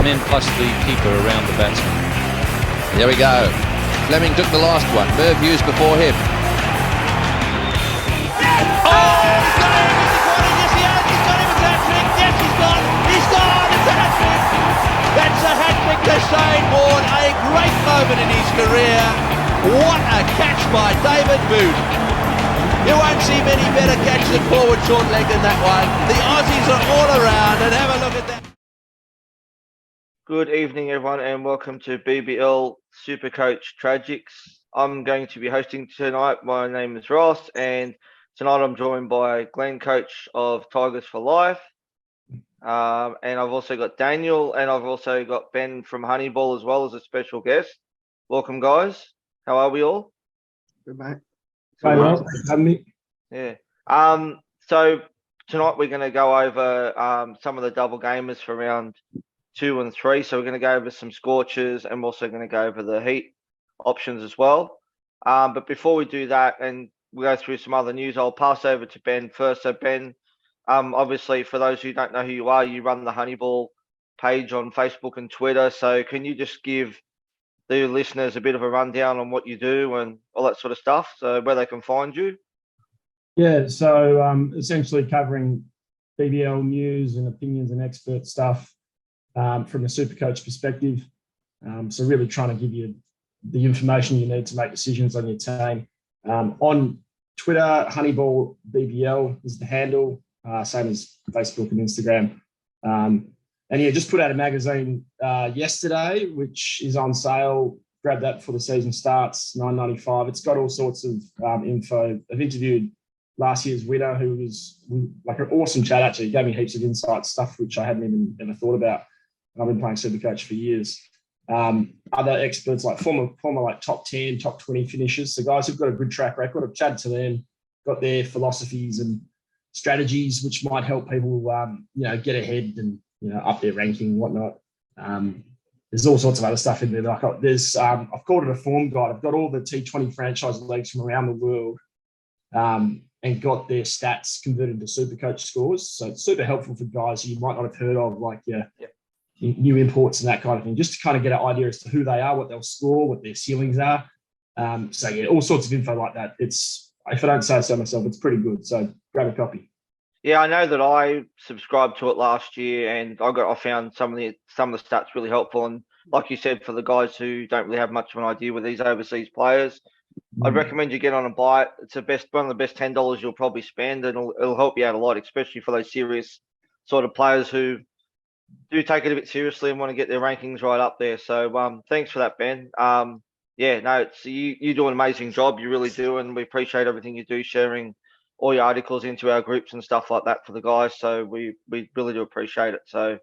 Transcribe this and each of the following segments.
men plus the keeper around the batsman. There we go. Fleming took the last one. Merv Hughes before him. That's a hat-trick to Shane Warne, a great moment in his career. What a catch by David Booth. You won't see many better catches than forward short leg than that one. The Aussies are all around, and have a look at that. Good evening, everyone, and welcome to BBL Supercoach Tragics. I'm going to be hosting tonight. My name is Ross, and tonight I'm joined by Glen, coach of Tigers for Life. And I've also got Daniel, and I've also got Ben from Honeyball as well as a special guest. Welcome, guys. How are we all? Good, mate. Hi, Ross. Have me. Yeah. So tonight we're going to go over some of the double gamers for round 2 and 3. So we're going to go over some scorchers, and we're also going to go over the Heat options as well. But before we do that, and we'll go through some other news, I'll pass over to Ben first. So Ben, obviously, for those who don't know who you are, you run the Honeyball page on Facebook and Twitter. So can you just give the listeners a bit of a rundown on what you do and all that sort of stuff, so where they can find you? Yeah, so essentially covering BBL news and opinions and expert stuff from a Supercoach perspective. So really trying to give you the information you need to make decisions on your team. On Twitter, Honeyball BBL is the handle. Same as Facebook and Instagram. And yeah, just put out a magazine yesterday, which is on sale. Grab that before the season starts, $9.95. It's got all sorts of info. I've interviewed last year's winner, who was like an awesome chat, actually. He gave me heaps of insight, stuff which I hadn't even ever thought about. I've been playing Supercoach for years. Other experts, like former like top 10, top 20 finishers. So guys who've got a good track record. I've chatted to them, got their philosophies and strategies which might help people, get ahead and up their ranking and whatnot. There's all sorts of other stuff in there. Like I've called it a form guide. I've got all the T20 franchise leagues from around the world, and got their stats converted to Supercoach scores. So it's super helpful for guys who you might not have heard of, like new imports and that kind of thing, just to kind of get an idea as to who they are, what they'll score, what their ceilings are. So yeah, all sorts of info like that. It's, if I don't say so myself, it's pretty good. So grab a copy. Yeah, I know that I subscribed to it last year, and I found some of the stats really helpful. And like you said, for the guys who don't really have much of an idea with these overseas players, I'd recommend you get on and buy it. It's one of the best $10 you'll probably spend, and it'll help you out a lot, especially for those serious sort of players who do take it a bit seriously and want to get their rankings right up there. So thanks for that, Ben. It's you do an amazing job. You really do, and we appreciate everything you do, sharing all your articles into our groups and stuff like that for the guys. So we really do appreciate it. So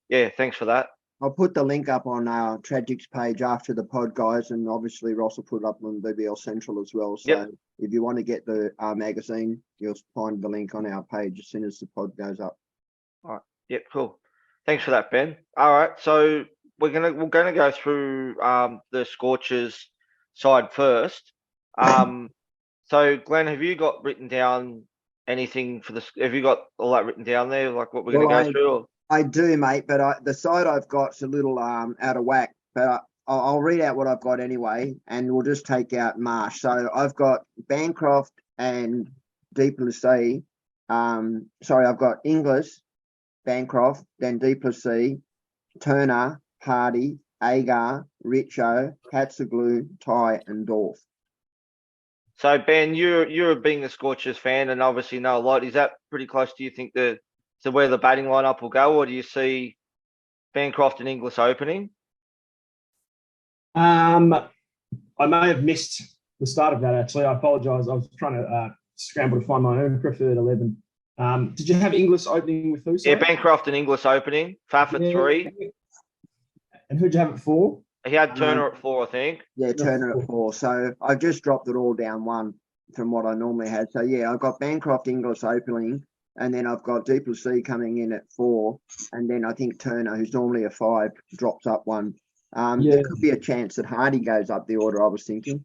yeah, thanks for that. I'll put the link up on our Tragics page after the pod, guys, and obviously Ross will put it up on BBL Central as well. So If you want to get the magazine, you'll find the link on our page as soon as the pod goes up. All right. Yep. Cool. Thanks for that, Ben. All right. So we're gonna go through the Scorchers side first. So Glenn, have you got written down anything for this? Have you got all that written down there, like what we're going to go through? Or? I do, mate, but the side I've got's a little out of whack. But I'll read out what I've got anyway, and we'll just take out Marsh. So I've got Bancroft and Duplessis. I've got Inglis, Bancroft, then Duplessis, Turner, Hardy, Agar, Richo, Hatzaglu, Ty, and Dorf. So Ben, you're being a Scorchers fan and obviously know a lot. Is that pretty close, do you think, to where the batting lineup will go, or do you see Bancroft and Inglis opening? I may have missed the start of that, actually. I apologise. I was trying to scramble to find my own preferred 11. Did you have Inglis opening with who? Yeah, Bancroft and Inglis opening. Faf at 3. And who'd you have at 4? He had Turner at 4, I think. Yeah, Turner at 4. So I've just dropped it all down 1 from what I normally had. So yeah, I've got Bancroft, Inglis opening, and then I've got Duplessis coming in at 4, and then I think Turner, who's normally a 5, drops up 1. There could be a chance that Hardy goes up the order, I was thinking.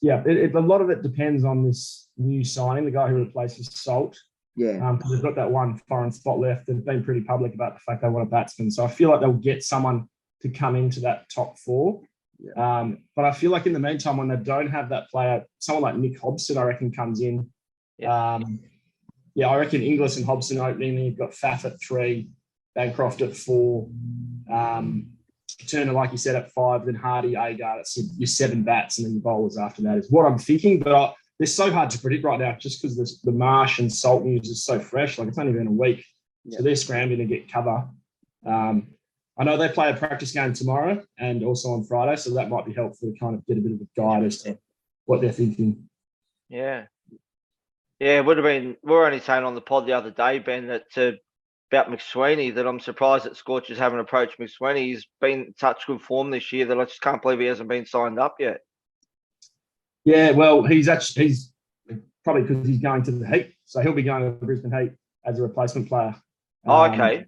Yeah, a lot of it depends on this new signing, the guy who replaces Salt. Yeah. Because they've got that one foreign spot left. They've been pretty public about the fact they want a batsman. So I feel like they'll get someone to come into that top four. Yeah. But I feel like in the meantime, when they don't have that player, someone like Nick Hobson, I reckon, comes in. Yeah. I reckon Inglis and Hobson opening. Then you've got Faf at 3, Bancroft at 4, Turner, like you said, at 5, then Hardy, Agar. That's your 7 bats, and then your bowlers after that is what I'm thinking. But they're so hard to predict right now just because the Marsh and Salt news is so fresh. Like, it's only been a week. Yeah. So they're scrambling to get cover. I know they play a practice game tomorrow and also on Friday, so that might be helpful to kind of get a bit of a guide as to what they're thinking. Yeah. Yeah, it would have been. We were only saying on the pod the other day, Ben, that about McSweeney, that I'm surprised that Scorchers haven't approached McSweeney. He's been in such good form this year that I just can't believe he hasn't been signed up yet. Yeah, well, he's probably because he's going to the Heat, so he'll be going to the Brisbane Heat as a replacement player. Oh, okay.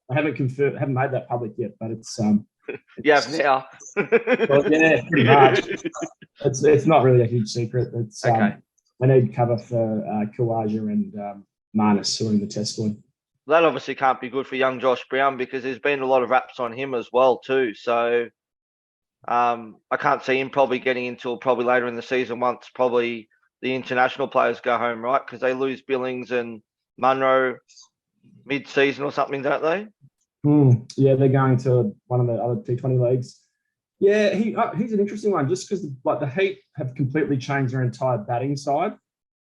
I haven't made that public yet, but it's You have now. well, yeah, pretty much. It's not really a huge secret. It's Okay. they need cover for Kawaja and Marnus, who are in the test squad. That obviously can't be good for young Josh Brown because there's been a lot of raps on him as well too. So I can't see him probably getting until probably later in the season once probably the international players go home, right? Because they lose Billings and Munro mid-season or something, don't they? Yeah, they're going to one of the other T20 leagues. Yeah, he's an interesting one just because the Heat have completely changed their entire batting side.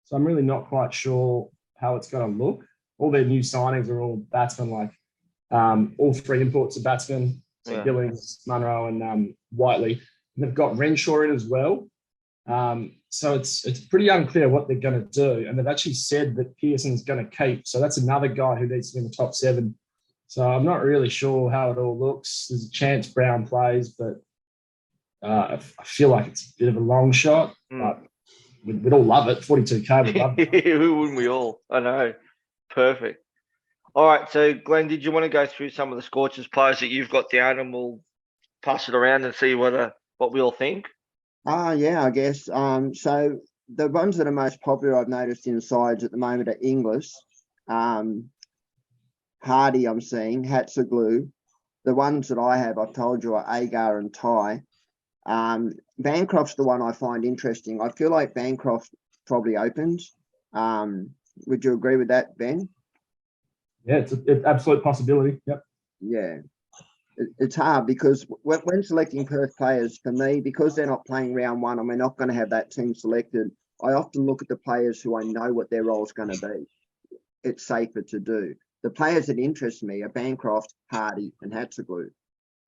So I'm really not quite sure how it's going to look. All their new signings are all batsmen, like all 3 imports are batsmen, so Yeah. Billings, Munro and Whiteley. And they've got Renshaw in as well. So it's pretty unclear what they're going to do. And they've actually said that Pearson's going to keep. So that's another guy who needs to be in the top 7. So I'm not really sure how it all looks. There's a chance Brown plays, but I feel like it's a bit of a long shot. But we'd all love it. 42K, we'd love it. Who wouldn't we all? I know. Perfect. All right. So, Glenn, did you want to go through some of the Scorchers players that you've got down, and we'll pass it around and see what we all think? Yeah, I guess. So the ones that are most popular I've noticed in sides at the moment are Inglis, Hardy I'm seeing, Hatzaglu. The ones that I have, I've told you, are Agar and Ty. Bancroft's the one I find interesting. I feel like Bancroft probably opens. Would you agree with that, Ben? Yeah, it's an absolute possibility. Yep. Yeah. It's hard because when selecting Perth players, for me, because they're not playing round 1 and we're not going to have that team selected, I often look at the players who I know what their role is going to be. It's safer to do. The players that interest me are Bancroft, Hardy and Hatzaglu,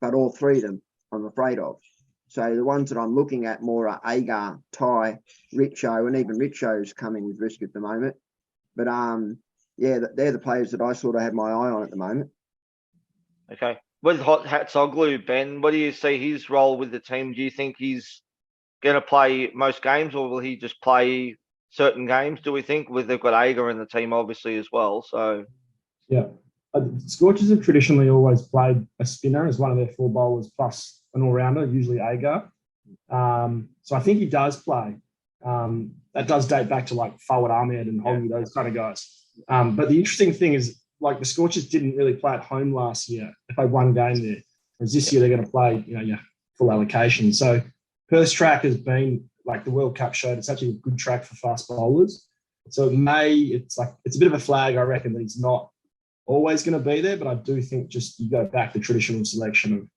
but all 3 of them I'm afraid of. So the ones that I'm looking at more are Agar, Ty, Richo, and even Richo's coming with risk at the moment. But yeah, they're the players that I sort of have my eye on at the moment. Okay. With Hatzaglu, Ben, what do you see his role with the team? Do you think he's going to play most games, or will he just play certain games, do we think? They've got Agar in the team, obviously, as well. So, yeah. Scorchers have traditionally always played a spinner as one of their 4 bowlers plus an all-rounder, usually Agar. So I think he does play. That does date back to like Fawad Ahmed and Hoggy, those kind of guys. But the interesting thing is, like, the Scorchers didn't really play at home last year. They played 1 game there. Whereas this year they're going to play, your full allocation. So Perth's track has been, like the World Cup showed, it's actually a good track for fast bowlers. So it's a bit of a flag, I reckon, that he's not always going to be there. But I do think just you go back to the traditional selection of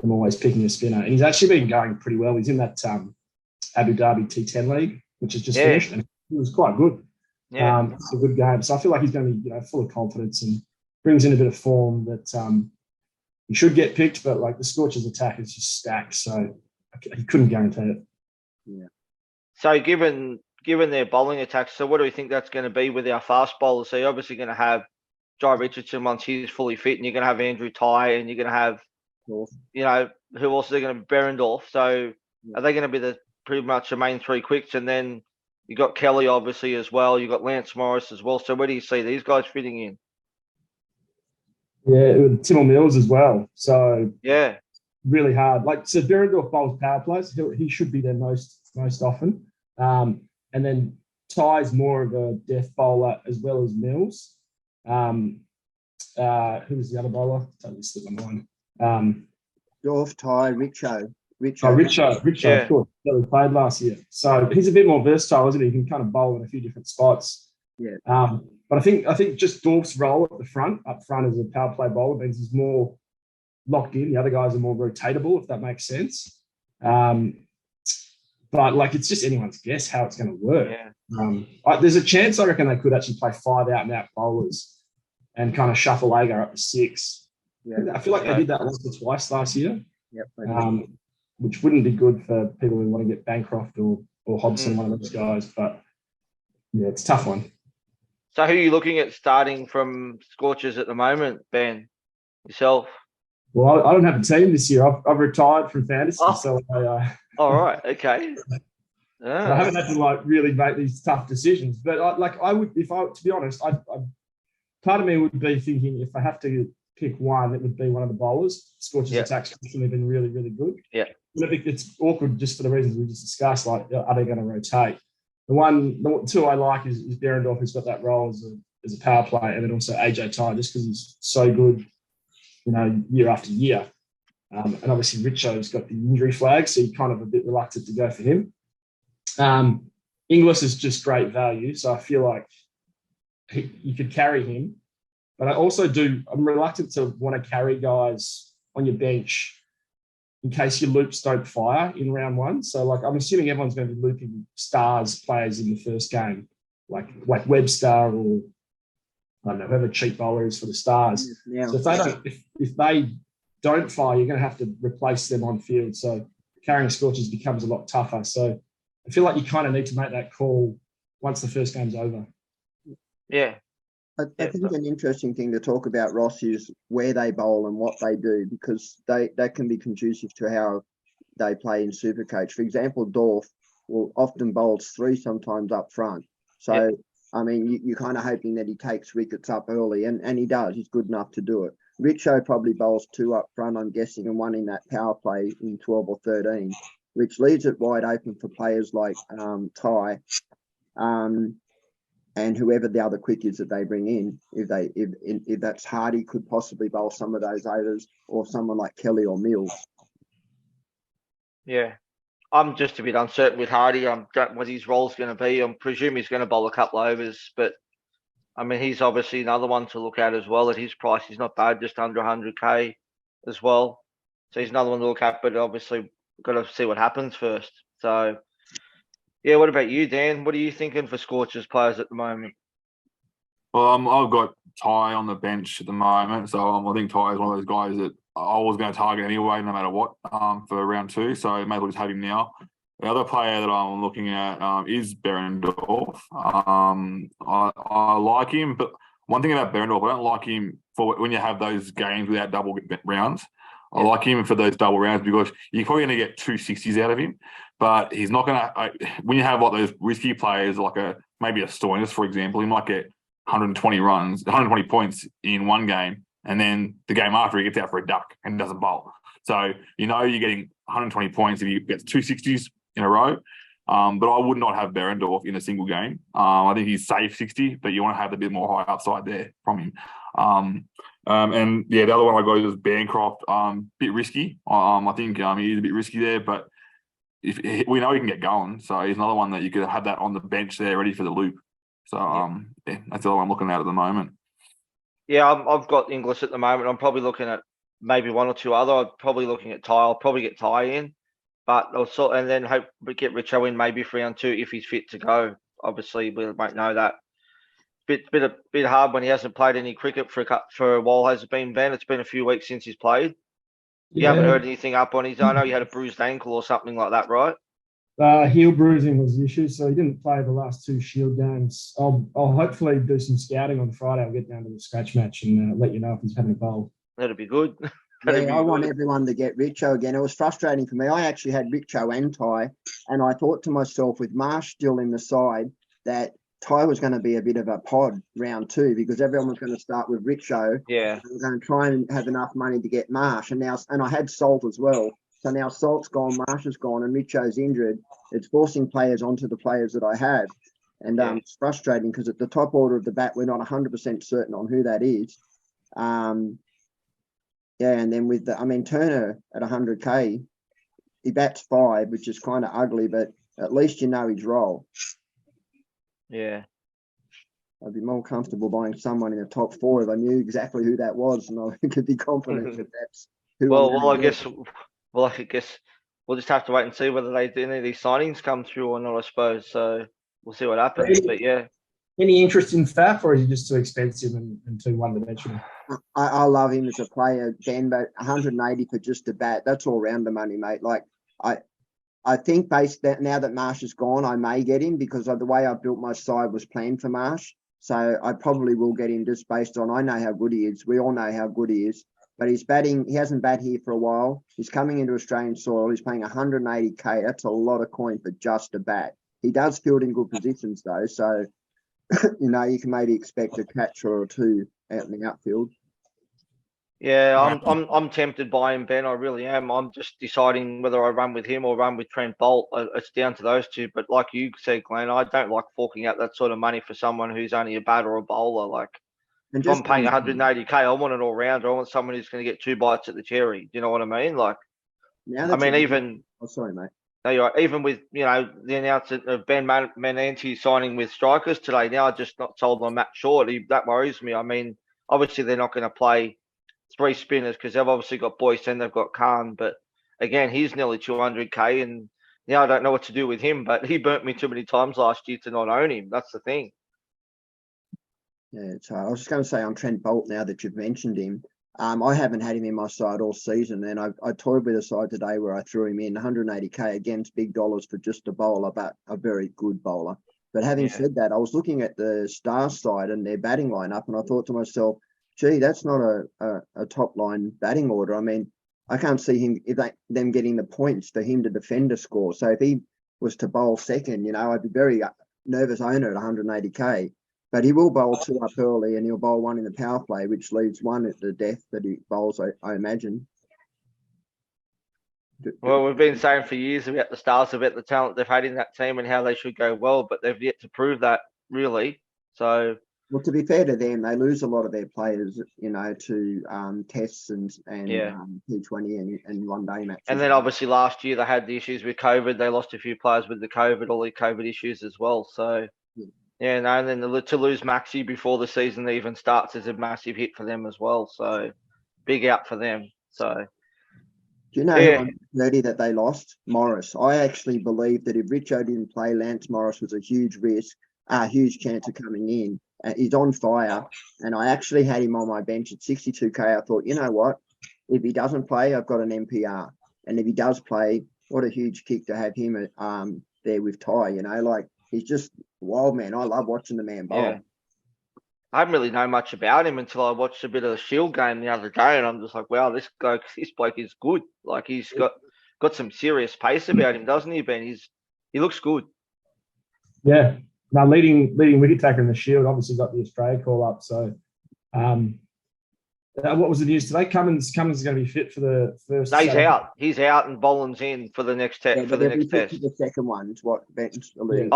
them always picking a spinner. And he's actually been going pretty well. He's in that Abu Dhabi T10 league, which has just finished, and it was quite good. yeah. It's a good game. So I feel like he's going to be, full of confidence and brings in a bit of form that he should get picked, but like the Scorchers attack is just stacked. So he couldn't guarantee it. Yeah. So given their bowling attacks, so what do we think that's going to be with our fast bowlers? So you're obviously going to have Jai Richardson once he's fully fit, and you're going to have Andrew Ty, and you're going to have, who else are they going to be? Berendorf. So are they going to be pretty much the main 3 quicks? And then you got Kelly, obviously, as well. You got Lance Morris as well. So where do you see these guys fitting in? Yeah, Timel Mills as well. So Yeah. really hard. Like, so Berendorf bowls power plays. He should be there most often. And then Ty's more of a death bowler as well as Mills. Who was the other bowler? Totally slipped my mind. Dorf, Ty, Richo. Richo, Yeah. of course, that we played last year. So he's a bit more versatile, isn't he? He can kind of bowl in a few different spots. Yeah. But I think just Dorf's role at the front, up front as a power play bowler, means he's more locked in. The other guys are more rotatable, if that makes sense. But like, it's just anyone's guess how it's going to work. Yeah. There's a chance I reckon they could actually play 5 out-and-out bowlers and kind of shuffle Agar up to 6. Yeah. I feel like they did that once or twice last year. Yep. Which wouldn't be good for people who want to get Bancroft or Hobson, one of those guys. But yeah, it's a tough one. So who are you looking at starting from Scorchers at the moment, Ben? Yourself? Well, I don't have a team this year. I've retired from fantasy, so All right, okay. so I haven't had to like really make these tough decisions. But I would, to be honest, part of me would be thinking if I have to pick one, it would be one of the bowlers. Scorchers attacks recently been really, really good. Yeah. I think it's awkward just for the reasons we just discussed. Like, are they going to rotate? The two I like is Berendorf, who's got that role as a power play, and then also AJ Ty, just because he's so good, year after year. And obviously Richo's got the injury flag, so you're kind of a bit reluctant to go for him. Inglis is just great value, so I feel like you could carry him. But I'm reluctant to want to carry guys on your bench in case your loops don't fire in round 1. So, like, I'm assuming everyone's going to be looping stars players in the first game, like Webster or, I don't know, whoever cheap bowler is for the stars. Yeah. So if they don't fire, you're going to have to replace them on field. So carrying Scorchers becomes a lot tougher. So I feel like you kind of need to make that call once the first game's over. Yeah. I think an interesting thing to talk about, Ross, is where they bowl and what they do, because that can be conducive to how they play in Supercoach. For example, Dorf will often bowls 3 sometimes up front. So, I mean, you're kind of hoping that he takes wickets up early, and he does. He's good enough to do it. Richo probably bowls 2 up front, I'm guessing, and 1 in that power play in 12 or 13, which leaves it wide open for players like Ty. And whoever the other quick is that they bring in, if that's Hardy, could possibly bowl some of those overs, or someone like Kelly or Mills. Yeah. I'm just a bit uncertain with Hardy. I don't know what his role's going to be. I presume he's going to bowl a couple of overs, but I mean, he's obviously another one to look at as well. At his price, he's not bad, just under 100k as well. So he's another one to look at, but obviously we've got to see what happens first. So, yeah, what about you, Dan? What are you thinking for Scorchers players at the moment? Well, I've got Ty on the bench at the moment, so I think Ty is one of those guys that I was going to target anyway, no matter what, for round 2. So I may as well just have him now. The other player that I'm looking at is Berendorf. I like him, but one thing about Berendorf, I don't like him for when you have those games without double rounds. I like him for those double rounds because you're probably going to get 2 60s out of him, but he's not going to. When you have like those risky players, like maybe a Stoinis, for example, he might get 120 points in one game, and then the game after he gets out for a duck and doesn't bowl. So you're getting 120 points if he gets 2 60s in a row. But I would not have Berendorf in a single game. I think he's safe 60, but you want to have a bit more high upside there from him. And the other one I got is Bancroft. Bit risky. I think he is a bit risky there, but if we know he can get going, so he's another one that you could have that on the bench there ready for the loop. So that's all I'm looking at the moment. Yeah, I've got Inglis at the moment. I'm probably looking at maybe 1 or 2 other. I'm probably looking at Ty. I'll probably get Ty in, but also, and then hope we get Richo in maybe for round 2 if he's fit to go. Obviously, we won't know that. Bit hard when he hasn't played any cricket for a while, has it been, Ben? It's been a few weeks since he's played. You haven't heard anything up on his. I know he had a bruised ankle or something like that, right? Heel bruising was the issue, so he didn't play the last 2 Shield games. I'll hopefully do some scouting on Friday. I'll get down to the scratch match and let you know if he's having a bowl. That'd be good. I want everyone to get Richo again. It was frustrating for me. I actually had Richo and Ty, and I thought to myself, with Marsh still in the side, that Ty was going to be a bit of a pod round 2 because everyone was going to start with Richo. Yeah. And we're going to try and have enough money to get Marsh. And I had Salt as well. So now Salt's gone, Marsh is gone, and Richo's injured. It's forcing players onto the players that I had. And Yeah. it's frustrating because at the top order of the bat, we're not 100% certain on who that is. Yeah, and then with Turner at 100K, he bats 5, which is kind of ugly, but at least you know his role. Yeah. I'd be more comfortable buying someone in the top 4 if I knew exactly who that was, and I could be confident that that's who. Well, I guess we'll just have to wait and see whether any of these signings come through or not, I suppose. So we'll see what happens. But yeah. Any interest in Faf, or is he just too expensive and too one-dimensional? I love him as a player, Ben, but 180 for just a bat, that's all round the money, mate. Like I think based that now that Marsh is gone, I may get him because of the way I built my side was planned for Marsh. So I probably will get him just based on, I know how good he is. We all know how good he is, but he's batting. He hasn't batted here for a while. He's coming into Australian soil. He's paying 180K. That's a lot of coin for just a bat. He does field in good positions though. So, you can maybe expect a catcher or two out in the outfield. Yeah, I'm tempted by him, Ben. I really am. I'm just deciding whether I run with him or run with Trent Bolt. It's down to those two. But like you said, Glenn, I don't like forking out that sort of money for someone who's only a batter or a bowler. Like, if I'm paying 180K, I want an all-rounder. I want someone who's going to get 2 bites at the cherry. Do you know what I mean? Like, even. Oh, sorry, mate. No, you're right. Even with the announcement of Ben Menanti signing with strikers today, now I just not sold on Matt Short. That worries me. I mean, obviously they're not going to play 3 spinners because they've obviously got Boyce and they've got Khan, but again, he's nearly 200K, and now I don't know what to do with him. But he burnt me too many times last year to not own him. That's the thing. Yeah, so I was just going to say on Trent Bolt now that you've mentioned him. I haven't had him in my side all season, and I toyed with a side today where I threw him in 180K against big dollars for just a bowler, but a very good bowler. But having said that, I was looking at the Stars side and their batting lineup, and I thought to myself, gee, that's not a top line batting order. I mean, I can't see him them getting the points for him to defend a score. So if he was to bowl second, I'd be very nervous owner at 180K. But he will bowl 2 up early, and he'll bowl 1 in the power play, which leaves 1 at the death that he bowls, I imagine. Well, we've been saying for years about the Stars, about the talent they've had in that team and how they should go well, but they've yet to prove that, really. So, well, to be fair to them, they lose a lot of their players, to tests and T20 and one-day matches. And then obviously last year they had the issues with COVID. They lost a few players with all the COVID issues as well. So, and then to lose Maxi before the season even starts is a massive hit for them as well. So, big out for them. So, do you know who I'm nerdy that they lost? Morris. I actually believe that if Richo didn't play, Lance Morris was a huge risk, a huge chance of coming in. He's on fire, and I actually had him on my bench at 62K. I thought, you know what? If he doesn't play, I've got an MPR, and if he does play, what a huge kick to have him there with Ty. He's just wild, man. I love watching the man bowl. Yeah. I didn't really know much about him until I watched a bit of the Shield game the other day, and I'm just like, wow, this bloke is good. Like, he's got some serious pace about him, doesn't he, Ben? He looks good. Yeah. Now, leading wicket taker in the Shield, obviously got the Australia call up. So, what was the news today? Cummins is going to be fit for the first. No, he's out. He's out, and Boland's in for the next test. For the next test, the second one is what Ben's alluding.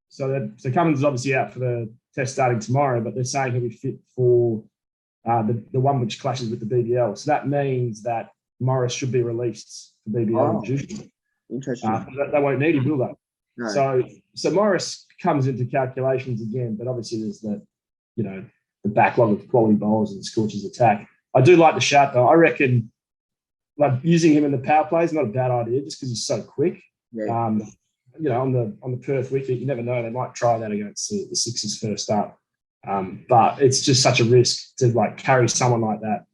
So Cummins is obviously out for the test starting tomorrow, but they're saying he'll be fit for the one which clashes with the BBL. So that means that Morris should be released for BBL. Interesting. They won't need him, will they? No. So Morris comes into calculations again, but obviously there's the backlog of quality bowlers and the Scorchers attack. I do like the shout though. I reckon using him in the power play is not a bad idea just because he's so quick. Yeah. On the Perth wicket, you never know, they might try that against the Sixers first up. But it's just such a risk to carry someone like that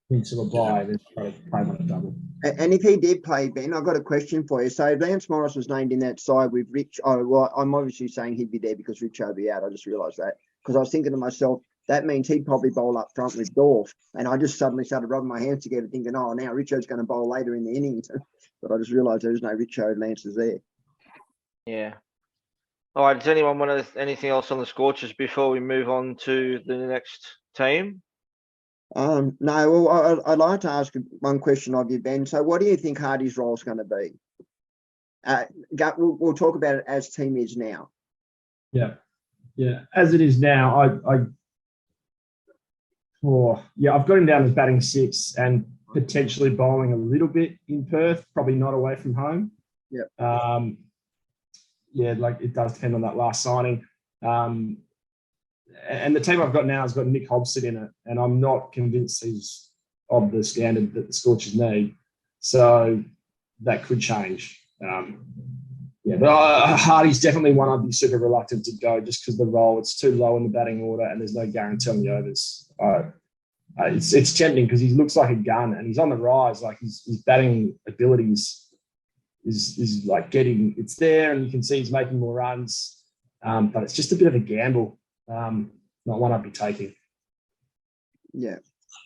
into a bye and try to play on a double. And if he did play, Ben, I've got a question for you. So Lance Morris was named in that side with Rich. Oh, well, I'm obviously saying he'd be there because Rich will be out. I just realised that because I was thinking to myself, that means he'd probably bowl up front with Dorf. And I just suddenly started rubbing my hands together thinking, oh, now Richo's going to bowl later in the innings. But I just realised there's no Richo. Lance is there. Yeah. All right. Does anyone want anything else on the Scorchers before we move on to the next team? No. Well, I'd like to ask one question of you, Ben. So, what do you think Hardy's role is going to be? We'll talk about it as team is now. Yeah. As it is now, I've got him down as batting 6 and potentially bowling a little bit in Perth, probably not away from home. Like it does depend on that last signing. And the team I've got now has got Nick Hobson in it, and I'm not convinced he's of the standard that the Scorchers need. So that could change. But Hardy's definitely one I'd be super reluctant to go just because the role, it's too low in the batting order and there's no guarantee on the overs. It's tempting because he looks like a gun and he's on the rise. Like his batting abilities is like it's there, and you can see he's making more runs. But it's just a bit of a gamble. Not one I'd be taking. Yeah.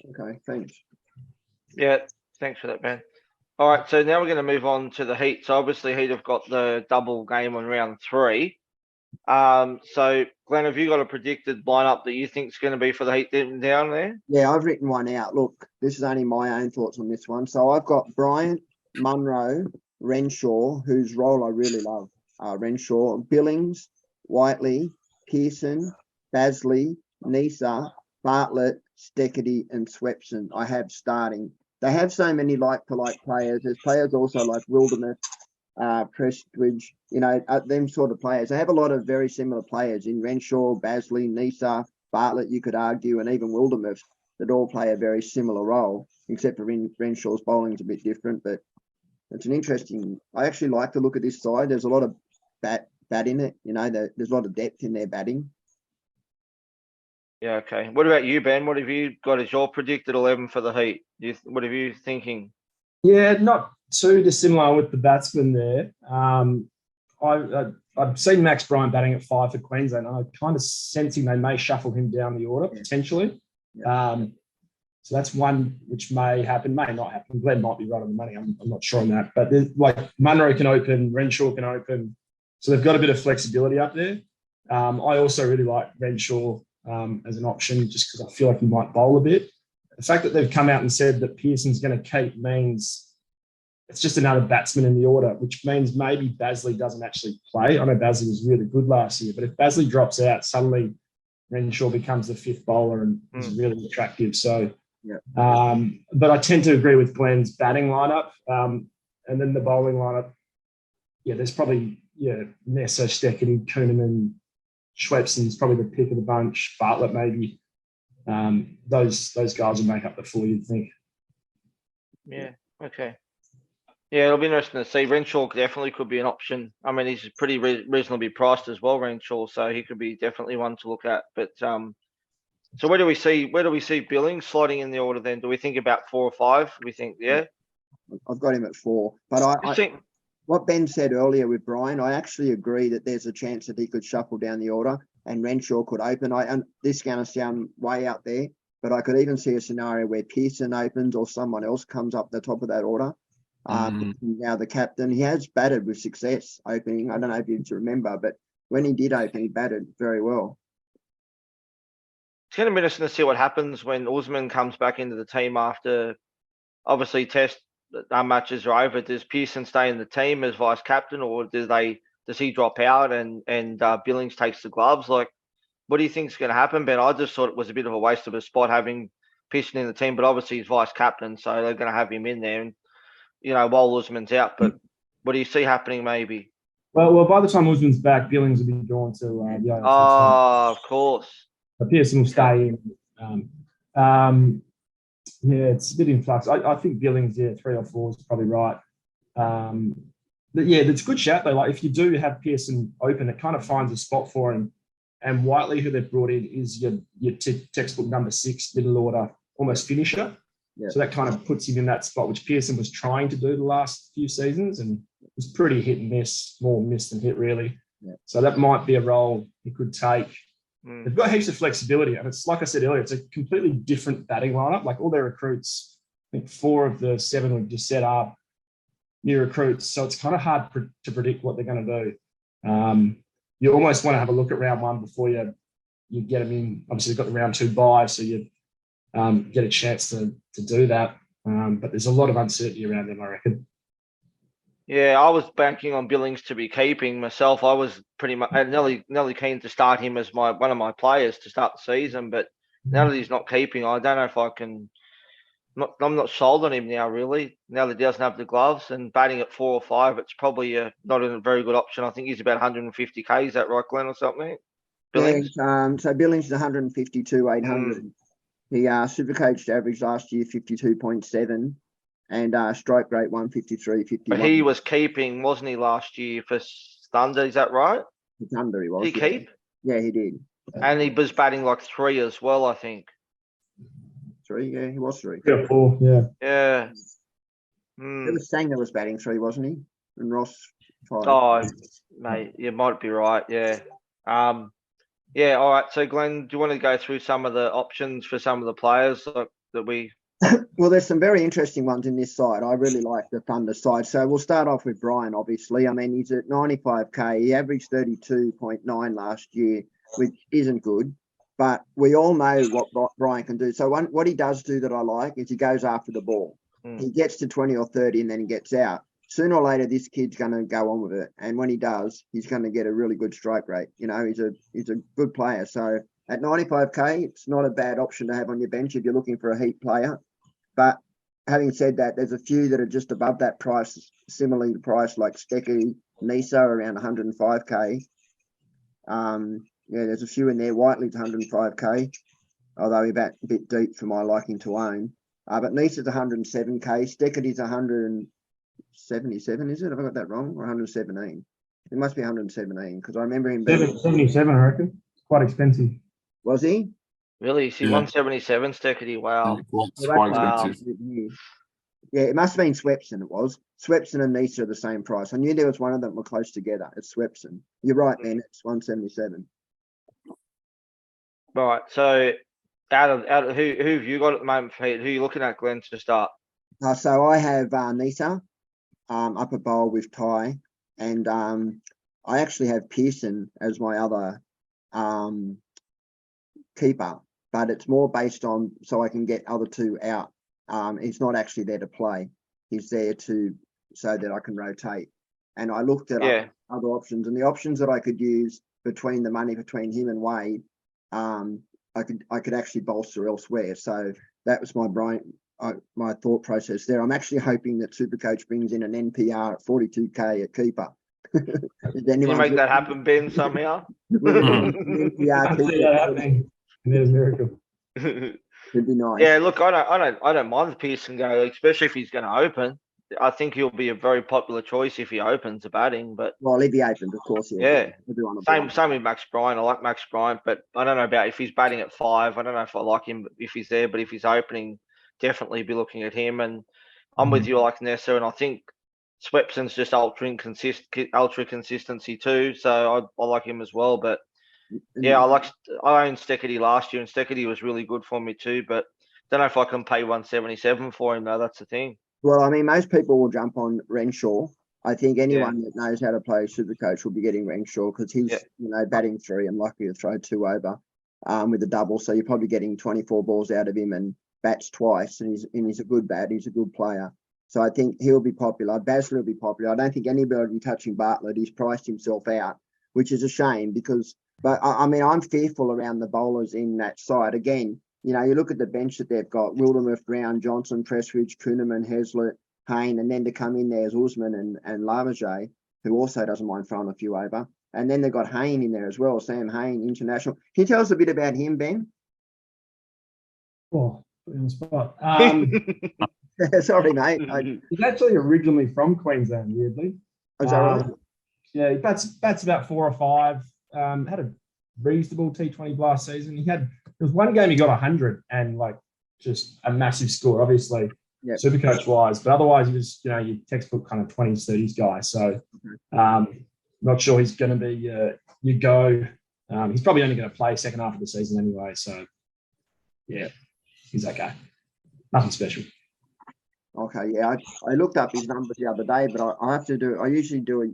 Okay. Thanks. Yeah. Thanks for that, Ben. All right. So now we're going to move on to the Heat. So obviously Heat have got the double game on round 3. So Glenn, have you got a predicted lineup that you think is going to be for the Heat down there? Yeah, I've written one out. Look, this is only my own thoughts on this one. So I've got Bryant, Munro, Renshaw, whose role I really love. Renshaw, Billings, Whiteley, Pearson, Basley, Nisa, Bartlett, Steckity, and Swepson. I have starting. They have so many like-for-like players. There's players also like Wilderness, Prestridge, them sort of players. They have a lot of very similar players in Renshaw, Basley, Nisa, Bartlett, you could argue, and even Wilderness, that all play a very similar role, except for Renshaw's bowling is a bit different. But it's an interesting. I actually like to look at this side. There's a lot of bat in it. There's a lot of depth in their batting. Yeah. Okay. What about you, Ben? What have you got as your predicted 11 for the Heat? What are you thinking? Yeah, not too dissimilar with the batsman there. I've seen Max Bryant batting at 5 for Queensland, and I kind of sensing they may shuffle him down the order potentially. So that's one which may happen, may not happen. Glen might be right on the money. I'm not sure on that. But like Munro can open, Renshaw can open. So they've got a bit of flexibility up there. I also really like Renshaw as an option just because I feel like he might bowl a bit. The fact that they've come out and said that Pearson's going to keep means it's just another batsman in the order, which means maybe Basley doesn't actually play. I know Basley was really good last year, but if Basley drops out, suddenly Renshaw becomes the 5th bowler and is really attractive. So, but I tend to agree with Glen's batting lineup. And then the bowling lineup, there's probably, Nessa, Steckity, Kuhneman, Schwepson's probably the pick of the bunch, Bartlett maybe. Those guys will make up the 4, you'd think. Yeah. Okay. Yeah, it'll be interesting to see. Renshaw definitely could be an option. I mean, he's pretty reasonably priced as well, Renshaw, so he could be definitely one to look at. But so where do we see Billings sliding in the order then? Do we think about 4 or 5? We think, I've got him at 4. But I think what Ben said earlier with Brian, I actually agree that there's a chance that he could shuffle down the order and Renshaw could open. And this is going to sound way out there, but I could even see a scenario where Pearson opens or someone else comes up the top of that order. Now the captain, he has batted with success opening. I don't know if you remember, but when he did open, he batted very well. It's going to be interesting to see what happens when Usman comes back into the team after, obviously, Test matches are over. Does Pearson stay in the team as vice captain, or does he drop out and Billings takes the gloves? Like, what do you think is going to happen, Ben? I just thought it was a bit of a waste of a spot having Pearson in the team, but obviously he's vice captain, so they're going to have him in there. And while Usman's out, but what do you see happening maybe? Well, by the time Usman's back, Billings will be gone to of course. But Pearson will stay in. It's a bit in flux. I think Billings, 3 or 4 is probably right. But that's a good shout though. Like if you do have Pearson open, it kind of finds a spot for him. And Whiteley, who they've brought in, is your textbook number 6 middle order, almost finisher. Yeah. So that kind of puts him in that spot, which Pearson was trying to do the last few seasons, and it was pretty hit and miss, more miss than hit, really. Yeah. So that might be a role he could take. They've got heaps of flexibility, and it's like I said earlier, it's a completely different batting lineup. Like all their recruits, I think 4 of the 7 we've just set up new recruits, so it's kind of hard to predict what they're going to do. You almost want to have a look at round 1 before you get them in. Obviously, they've got the round 2 bye, so you get a chance to do that. But there's a lot of uncertainty around them, I reckon. Yeah, I was banking on Billings to be keeping myself. I was pretty much nearly keen to start him as one of my players to start the season, but now that he's not keeping, I don't know if I can. I'm not sold on him now, really. Now that he doesn't have the gloves and batting at 4 or 5, it's probably not a very good option. I think he's about 150k. Is that right, Glenn, or something? Billings. Yeah, so Billings is 152, 800. He Supercoach average last year 52.7 and strike rate 153.51. But he was keeping, wasn't he, last year for Thunder? Is that right? Thunder he was. Did he keep? Yeah, he did. And he was batting like 3 as well, I think. 3, yeah, he was 3. Yeah, 4, yeah. Yeah. It was Sanger was batting 3, wasn't he? And Ross 5. Oh, mate, you might be right. Yeah. Yeah. All right. So, Glenn, do you want to go through some of the options for some of the players that we? Well, there's some very interesting ones in this side. I really like the Thunder side. So we'll start off with Brian, obviously. I mean, he's at 95k. He averaged 32.9 last year, which isn't good. But we all know what Brian can do. So what he does do that I like is he goes after the ball. He gets to 20 or 30 and then he gets out. Sooner or later, this kid's going to go on with it. And when he does, he's going to get a really good strike rate. You know, he's a good player. So at 95k, it's not a bad option to have on your bench if you're looking for a Heat player. But having said that, there's a few that are just above that price, similarly priced, like Stecky, Nisa around 105k. Yeah, there's a few in there. Whiteley's 105k, although he's a bit deep for my liking to own. But Nisa's 107k. Steckerty's 177, is it? Have I got that wrong? Or 117? It must be 117 because I remember him being 77, I reckon. It's quite expensive. Was he? Really? See, 177 Steckity. Wow. It's quite expensive. Yeah, it must have been Swepson. It was Swepson and Nisa are the same price. I knew there was one of them were close together. It's Swepson. You're right, man. It's 177. Right. So, out of who have you got at the moment, Pete? Who are you looking at, Glenn, to start? So I have Nisa, upper bowl with Ty, and I actually have Pearson as my other keeper, but it's more based on so I can get other two out. He's not actually there to play. He's there so that I can rotate. And I looked at other options, and the options that I could use between the money between him and Wade, I could actually bolster elsewhere. So that was my thought process there. I'm actually hoping that Supercoach brings in an NPR at 42k at keeper. Can you make that happen, Ben, somehow? NPR keeper. There's a miracle. It'd be nice. Yeah, look, I don't mind the Pearson go, especially if he's going to open. I think he'll be a very popular choice if he opens the batting. But well, if he opens, of course, yeah. Same with Max Bryant. I like Max Bryant, but I don't know about if he's batting at 5. I don't know if I like him if he's there, but if he's opening, definitely be looking at him. And I'm with you, like Nessa, and I think Swepson's just ultra consistency too. So I like him as well. But yeah, I owned Steckity last year, and Steckity was really good for me too. But don't know if I can pay 177 for him though. That's the thing. Well, I mean, most people will jump on Renshaw. I think anyone that knows how to play Supercoach will be getting Renshaw because he's batting 3 and likely to throw 2 over with a double. So you're probably getting 24 balls out of him and bats twice, and he's a good bat. He's a good player. So I think he'll be popular. Basler will be popular. I don't think anybody will be touching Bartlett. He's priced himself out, which is a shame because. But I mean, I'm fearful around the bowlers in that side. Again, you know, you look at the bench that they've got: Wildermuth, Brown, Johnson, Pressridge, Kuhneman, Heslett, Hayne, and then to come in there's Usman and Lamajay, who also doesn't mind throwing a few over. And then they've got Hayne in there as well, Sam Hayne, international. Can you tell us a bit about him, Ben? Oh, put you on the spot. Sorry, mate. He's actually originally from Queensland, weirdly. Is that right? Yeah, he bats about 4 or 5. Had a reasonable T20 blast season. There was one game he got 100 and like just a massive score, obviously, Supercoach wise, but otherwise he was, you know, your textbook kind of 20s, 30s guy. So not sure he's going to be your go. He's probably only going to play second half of the season anyway. So yeah, he's okay. Nothing special. Okay, yeah. I looked up his numbers the other day, but I usually go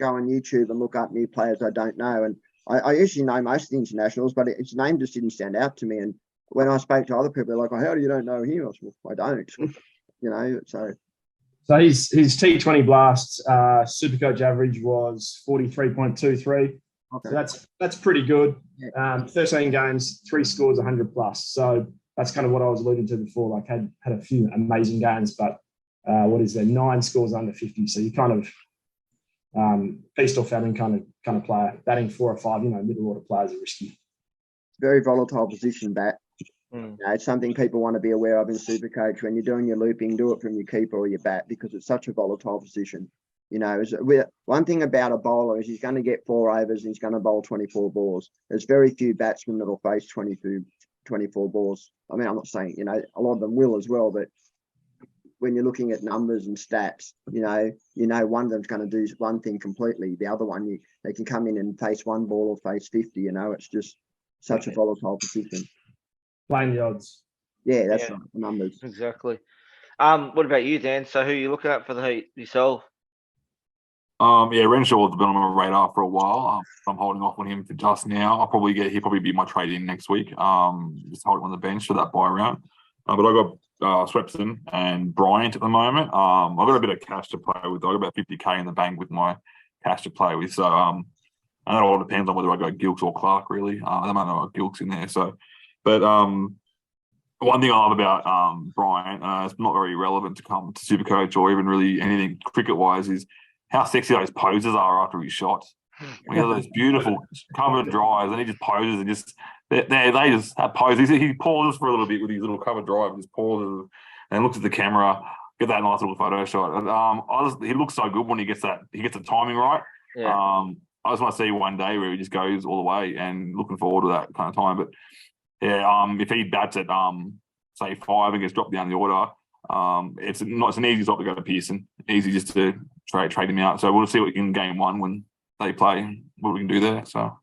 on YouTube and look up new players I don't know. And I usually know most of the internationals, but his name just didn't stand out to me. And when I spoke to other people, they're like, "Oh, how do you don't know him?" I said, "Well, I don't." You know, so So his T20 Blast Supercoach average was 43.23. Okay. So that's pretty good. Yeah. 13 games, 3 scores, 100 plus. So that's kind of what I was alluding to before. Like had a few amazing games, but what is there? 9 scores under 50. So you kind of feast or famine kind of player. Batting 4 or 5, middle order players are risky. Very volatile position, bat. Mm. It's something people want to be aware of in Supercoach. When you're doing your looping, do it from your keeper or your bat because it's such a volatile position. One thing about a bowler is he's going to get 4 overs and he's going to bowl 24 balls. There's very few batsmen that will face 24 balls. I mean, I'm not saying, a lot of them will as well, but when you're looking at numbers and stats, one of them's going to do one thing completely. The other one, they can come in and face 1 ball or face 50, it's just such a volatile position. Playing the odds. Yeah, that's right, the numbers. Exactly. What about you, Dan? So who are you looking at for the Heat yourself? Renshaw's been on my radar for a while. I'm holding off on him for just now. He'll probably be my trade in next week. Just holding on the bench for that buy round. But I got Swepson and Bryant at the moment. I've got a bit of cash to play with. I've got about 50k in the bank with my cash to play with. So and that all depends on whether I go Gilks or Clark. Really, I might know Gilks in there. So, but one thing I love about Bryant, it's not very relevant to come to Supercoach or even really anything cricket-wise, is how sexy those poses are after his shot. We have those beautiful covered drives, and he just poses and just they just have poses. He pauses for a little bit with his little covered drive, and just pauses and looks at the camera, get that nice little photo shot. And, he looks so good when he gets the timing right. Yeah. I just want to see one day where he just goes all the way, and looking forward to that kind of time. But yeah, if he bats at say 5 and gets dropped down the order, it's an easy stop to go to Pearson. Easy just to trade him out. So we'll see what we can game 1 when they play, what we can do there. So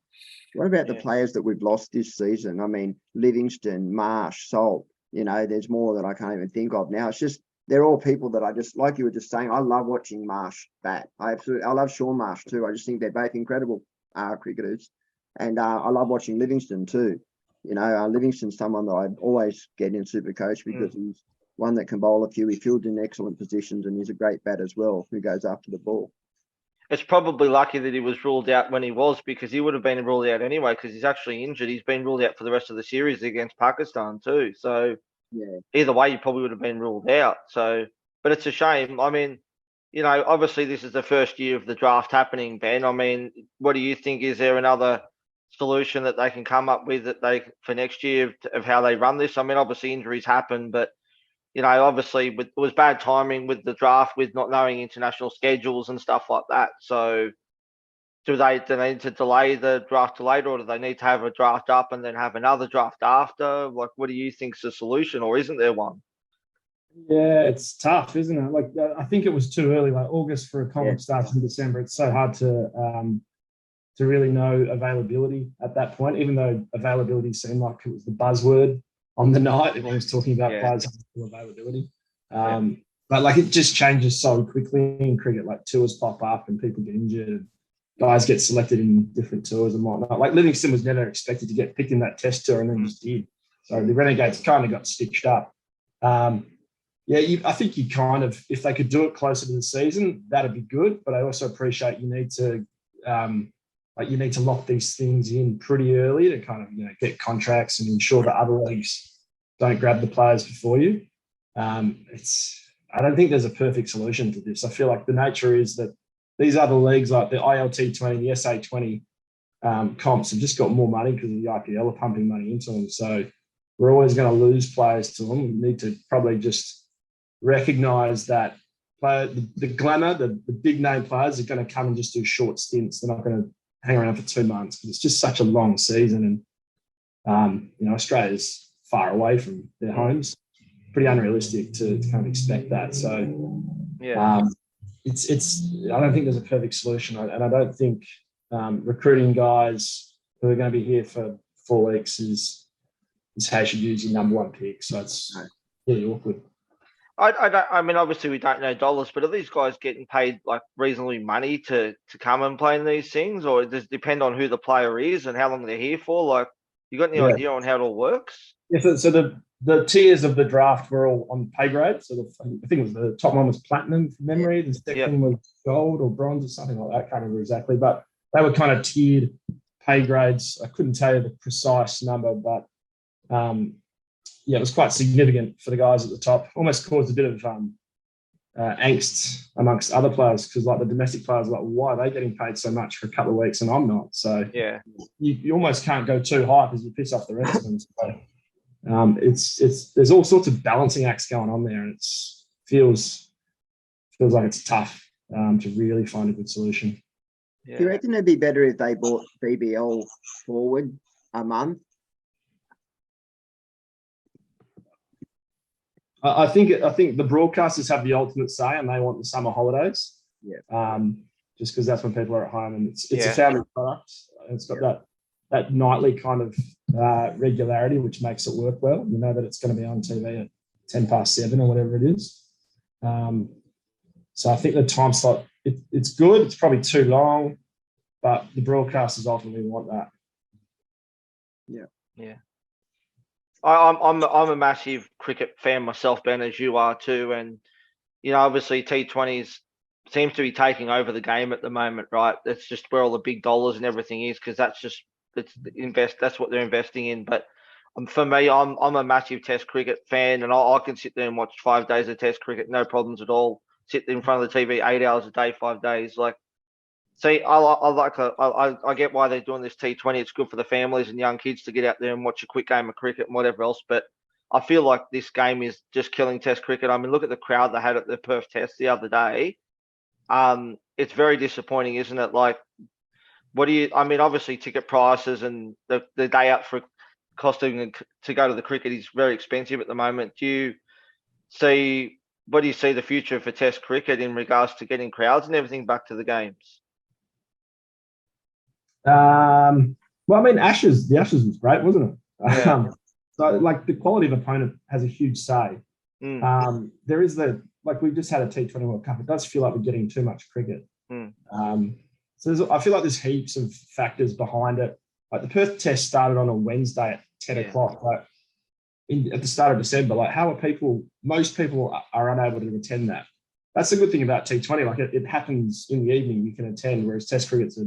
what about the players that we've lost this season? I mean, Livingston, Marsh, Salt, there's more that I can't even think of now. It's just, they're all people that I just, like you were just saying, I love watching Marsh bat. I love Sean Marsh too. I just think they're both incredible cricketers. And I love watching Livingston too. Livingston's someone that I always get in Supercoach because he's one that can bowl a few. He fields in excellent positions and he's a great bat as well who goes after the ball. It's probably lucky that he was ruled out when he was, because he would have been ruled out anyway because he's actually injured. He's been ruled out for the rest of the series against Pakistan too. So either way, he probably would have been ruled out. So, but it's a shame. I mean, obviously this is the first year of the draft happening, Ben. I mean, what do you think? Is there another solution that they can come up with for next year of how they run this? I mean, obviously injuries happen, but obviously it was bad timing with the draft, with not knowing international schedules and stuff like that. So do they need to delay the draft to later, or do they need to have a draft up and then have another draft after? Like, what do you think's the solution, or isn't there one? Yeah, it's tough, isn't it? Like, I think it was too early. Like August for a comp starts in December. It's so hard to really know availability at that point, even though availability seemed like it was the buzzword on the night. Everyone was talking about players having availability. But like it just changes so quickly in cricket. Like tours pop up and people get injured. Guys get selected in different tours and whatnot. Like Livingston was never expected to get picked in that test tour and then just did. So the Renegades kind of got stitched up. I think you kind of, if they could do it closer to the season, that'd be good. But I also appreciate you need to lock these things in pretty early to kind of, get contracts and ensure that other leagues don't grab the players before you. I don't think there's a perfect solution to this. I feel like the nature is that these other leagues like the ILT20, the SA20 comps have just got more money because the IPL are pumping money into them. So we're always going to lose players to them. We need to probably just recognise that the glamour, the big name players are going to come and just do short stints. They're not going to hang around for 2 months because it's just such a long season. And, Australia's far away from their homes. Pretty unrealistic to kind of expect that. So, it's. I don't think there's a perfect solution, and I don't think recruiting guys who are going to be here for 4 weeks is how you should use your number 1 pick. So it's really awkward. I mean, obviously we don't know dollars, but are these guys getting paid like reasonably money to come and play in these things, or does it depend on who the player is and how long they're here for? Like, you got any idea on how it all works? Yeah, so the the tiers of the draft were all on pay grade. So I think it was the top one was platinum from memory. The second was gold or bronze or something like that. I can't remember exactly, but they were kind of tiered pay grades. I couldn't tell you the precise number, but it was quite significant for the guys at the top. Almost caused a bit of angst amongst other players because, like, the domestic players, are like, why are they getting paid so much for a couple of weeks and I'm not? So you almost can't go too high because you piss off the rest of them. So there's all sorts of balancing acts going on there, and it feels like it's tough to really find a good solution. Do you reckon it'd be better if they bought BBL forward a month? I think the broadcasters have the ultimate say, and they want the summer holidays. Just because that's when people are at home, and it's a family product. And it's got that nightly kind of regularity, which makes it work well. You know that it's going to be on TV at 7:10 or whatever it is. So I think the time slot it's good. It's probably too long, but the broadcasters ultimately want that. Yeah. I'm a massive cricket fan myself, Ben, as you are too, and obviously T20s seems to be taking over the game at the moment, right? That's just where all the big dollars and everything is, because that's what they're investing in. But for me, I'm a massive Test cricket fan, and I can sit there and watch 5 days of Test cricket, no problems at all. Sit in front of the TV 8 hours a day, 5 days, like. See, I get why they're doing this T20. It's good for the families and young kids to get out there and watch a quick game of cricket and whatever else. But I feel like this game is just killing Test cricket. I mean, look at the crowd they had at the Perth Test the other day. It's very disappointing, isn't it? Like, obviously ticket prices and the day out for costing to go to the cricket is very expensive at the moment. What do you see the future for Test cricket in regards to getting crowds and everything back to the games? The Ashes was great, wasn't it? Yeah. So, like, the quality of opponent has a huge say. There is we've just had a T20 World Cup. It does feel like we're getting too much cricket. So I feel like there's heaps of factors behind it. Like, the Perth Test started on a Wednesday at 10 o'clock. Like, at the start of December, like, how are most people are unable to attend that. That's the good thing about T20. Like, it happens in the evening, you can attend, whereas Test cricket's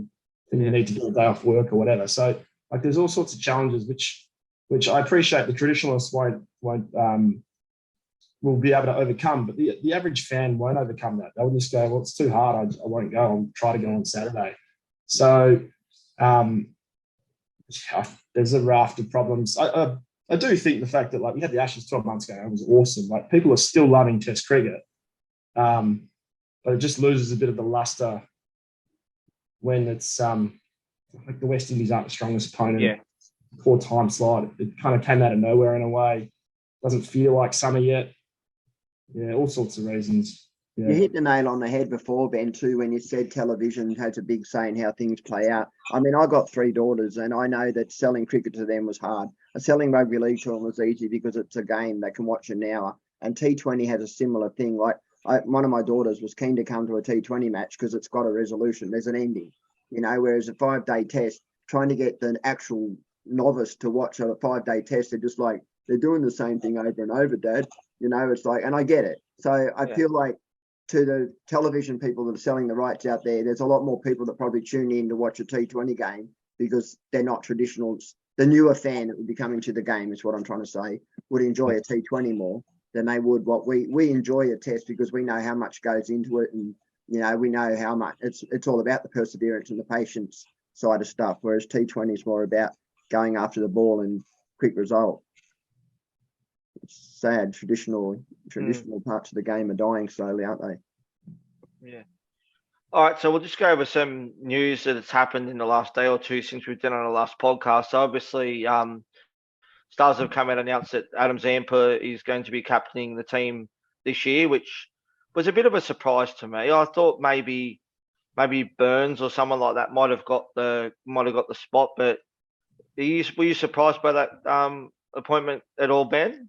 then you need to get a day off work or whatever. So, like, there's all sorts of challenges which I appreciate the traditionalists will be able to overcome, but the average fan won't overcome that. They'll just go, well, it's too hard. I won't go. I'll try to go on Saturday. So there's a raft of problems. I do think the fact that, like, we had the Ashes 12 months ago, it was awesome. Like, people are still loving Test cricket, but it just loses a bit of the luster when it's like the West Indies aren't the strongest opponent. Poor time slot. It kind of came out of nowhere in a way. Doesn't feel like summer yet. Yeah, all sorts of reasons. Yeah. You hit the nail on the head before, Ben, too, when you said television has a big say in how things play out. I mean, I got 3 daughters, and I know that selling cricket to them was hard. Selling rugby league to them was easy because it's a game they can watch an hour. And T20 has a similar thing. Like, one of my daughters was keen to come to a T20 match because it's got a resolution. There's an ending, whereas a 5-day test, trying to get the actual novice to watch a 5-day test, they're just like, they're doing the same thing over and over, Dad. It's like, and I get it. So I feel like, to the television people that are selling the rights out there's a lot more people that probably tune in to watch a T20 game because they're not traditionals. The newer fan that would be coming to the game, is what I'm trying to say, would enjoy a T20 more than they would what we enjoy a test, because we know how much goes into it, and we know how much it's all about the perseverance and the patience side of stuff, whereas T20 is more about going after the ball and quick result. It's sad. Traditional parts of the game are dying slowly, aren't they? Yeah. All right, so we'll just go over some news that has happened in the last day or two since we've done on the last podcast. So obviously, Stars have come out and announced that Adam Zampa is going to be captaining the team this year, which was a bit of a surprise to me. I thought maybe Burns or someone like that might have got the spot, but were you surprised by that appointment at all, Ben?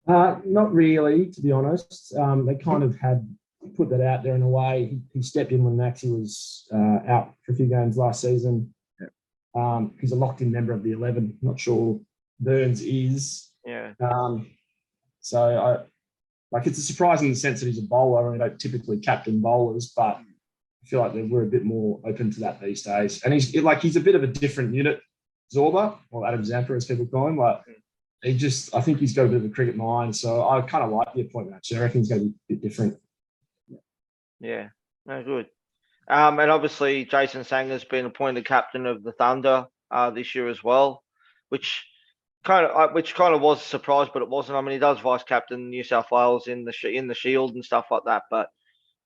Not really, to be honest. They kind of had put that out there in a way. He stepped in when Maxie was out for a few games last season. He's a locked-in member of the 11. Not sure Burns is. Yeah. So it's a surprise in the sense that he's a bowler. I mean, don't typically captain bowlers, but I feel like we're a bit more open to that these days. And he's a bit of a different unit, Zorba, or Adam Zampa as people call him. Like I think he's got a bit of a cricket mind. So I kind of like the appointment actually. I reckon he's going to be a bit different. Yeah. No, good. And obviously Jason Sanger's been appointed captain of the Thunder this year as well, which kind of was a surprise, but it wasn't. I mean, he does vice captain New South Wales in the Shield and stuff like that, but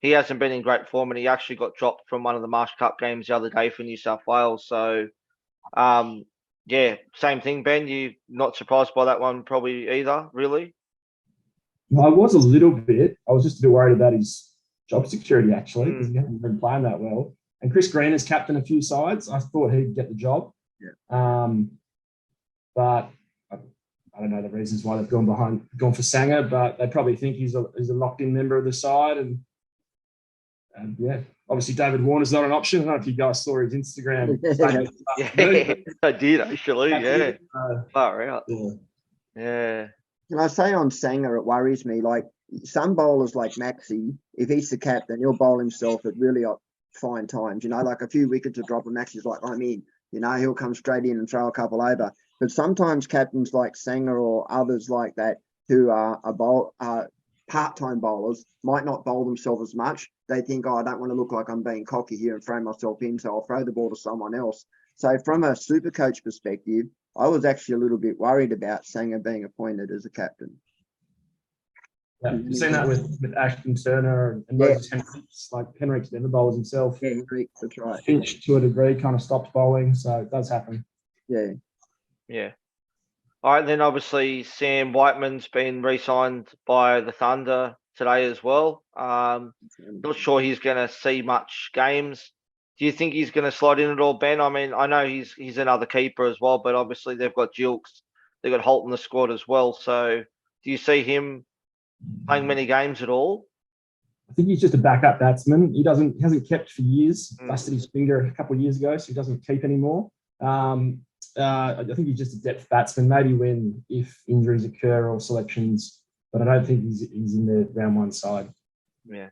he hasn't been in great form, and he actually got dropped from one of the Marsh Cup games the other day for New South Wales. So, yeah, same thing, Ben. You not surprised by that one, probably either, really? I was a little bit. I was just a bit worried about his job security actually, because he hasn't been playing that well. And Chris Green has captained a few sides. I thought he'd get the job. Yeah. But I don't know the reasons why they've gone for Sanger, but they probably think he's a locked-in member of the side. And yeah, obviously David Warner's not an option. I don't know if you guys saw his Instagram. Yeah, I did actually. Yeah, far out. Yeah. Can I say on Sanger, it worries me. Like some bowlers like Maxi, if he's the captain, he'll bowl himself at really fine times. You know, like a few wickets to drop, and Maxi's like, I'm in. You know, he'll come straight in and throw a couple over. But sometimes captains like Sanger or others like that who are part-time bowlers might not bowl themselves as much. They think, I don't want to look like I'm being cocky here and throw myself in, so I'll throw the ball to someone else. So from a super coach perspective, I was actually a little bit worried about Sanger being appointed as a captain. Yeah, you've seen that with Ashton Turner and Moses Henriques. Like Henriques never bowls himself. Yeah, Henriques, that's right. Finch to a degree kind of stopped bowling, so it does happen. Yeah. Yeah. All right, then obviously Sam Whiteman's been re-signed by the Thunder today as well. Not sure he's going to see much games. Do you think he's going to slot in at all, Ben? I mean, I know he's another keeper as well, but obviously they've got Jilks, they've got Holt in the squad as well. So do you see him playing many games at all? I think he's just a backup batsman. He hasn't kept for years. Busted his finger a couple of years ago, so he doesn't keep anymore. I think he's just a depth batsman, maybe if injuries occur or selections, but I don't think he's in the round one side. Yeah.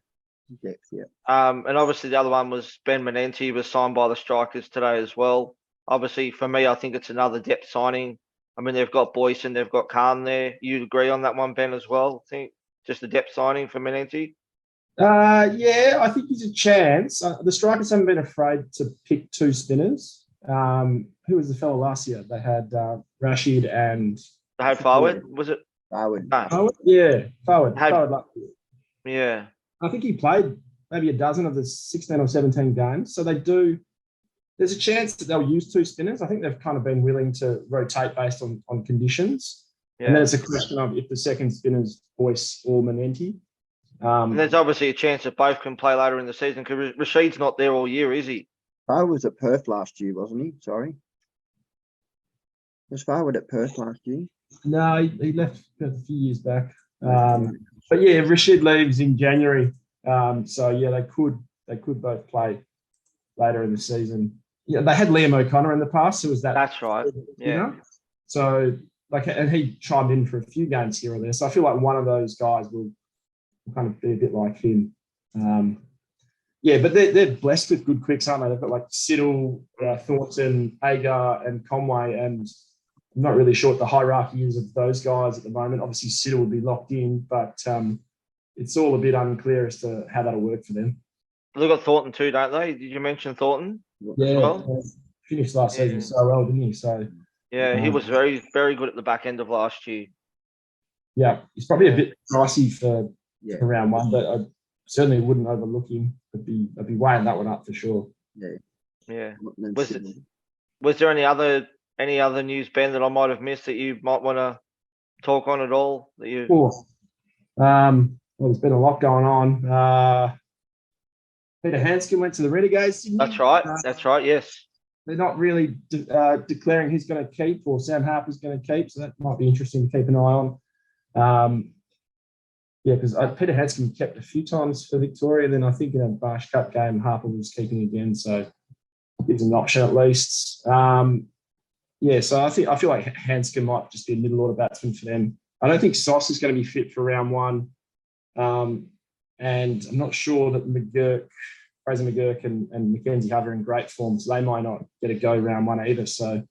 Depth, yeah. And obviously the other one was Ben Manenti was signed by the Strikers today as well. Obviously for me, I think it's another depth signing. I mean, they've got Boyce and they've got Khan there. You'd agree on that one, Ben, as well? I think just a depth signing for Manenti? Yeah, I think there's a chance. The Strikers haven't been afraid to pick two spinners. Who was the fellow last year? They had Rashid and... They had Farwood, was it? Farwood. No. Farwood? Yeah, Farwood. Farwood last year. Yeah. I think he played maybe a dozen of the 16 or 17 games. So there's a chance that they'll use two spinners. I think they've kind of been willing to rotate based on conditions. Yeah. And then it's a question of if the second spinner's Boyce or Manenti. And there's obviously a chance that both can play later in the season because Rashid's not there all year, is he? Farwood was at Perth last year, wasn't he? Sorry. Was Farwood at Perth last year? No, he left Perth a few years back. But yeah, Rashid leaves in January. So yeah, they could both play later in the season. Yeah, they had Liam O'Connor in the past, so was that? That's right. Yeah. You know? So and he chimed in for a few games here or there. So I feel like one of those guys will kind of be a bit like him. Yeah, but they're blessed with good quicks, aren't they? They've got like Siddle, Thornton, Agar, and Conway, and I'm not really sure what the hierarchy is of those guys at the moment. Obviously, Siddle would be locked in, but it's all a bit unclear as to how that'll work for them. They've got Thornton too, don't they? Did you mention Thornton? Yeah, well? Finished last season so well, didn't he? So yeah, he was very, very good at the back end of last year. Yeah, he's probably a bit pricey for round one, but I certainly wouldn't overlook him. I'd be weighing that one up for sure. Yeah. Was there any other news, Ben, that I might have missed that you might want to talk on at all? Well, there's been a lot going on. Peter Hanscom went to the Renegades, didn't he? That's right, yes. They're not really declaring who's going to keep or Sam Harper's going to keep, so that might be interesting to keep an eye on. Yeah, because Peter Hanscom kept a few times for Victoria, then I think in a Marsh Cup game, Harper was keeping again, so gives him an option at least. Yeah, so I feel like Hanska might just be a middle order batsman for them. I don't think Sauce is going to be fit for round one. And I'm not sure that Fraser McGurk and Mackenzie Hove are in great form, so they might not get a go round one either. So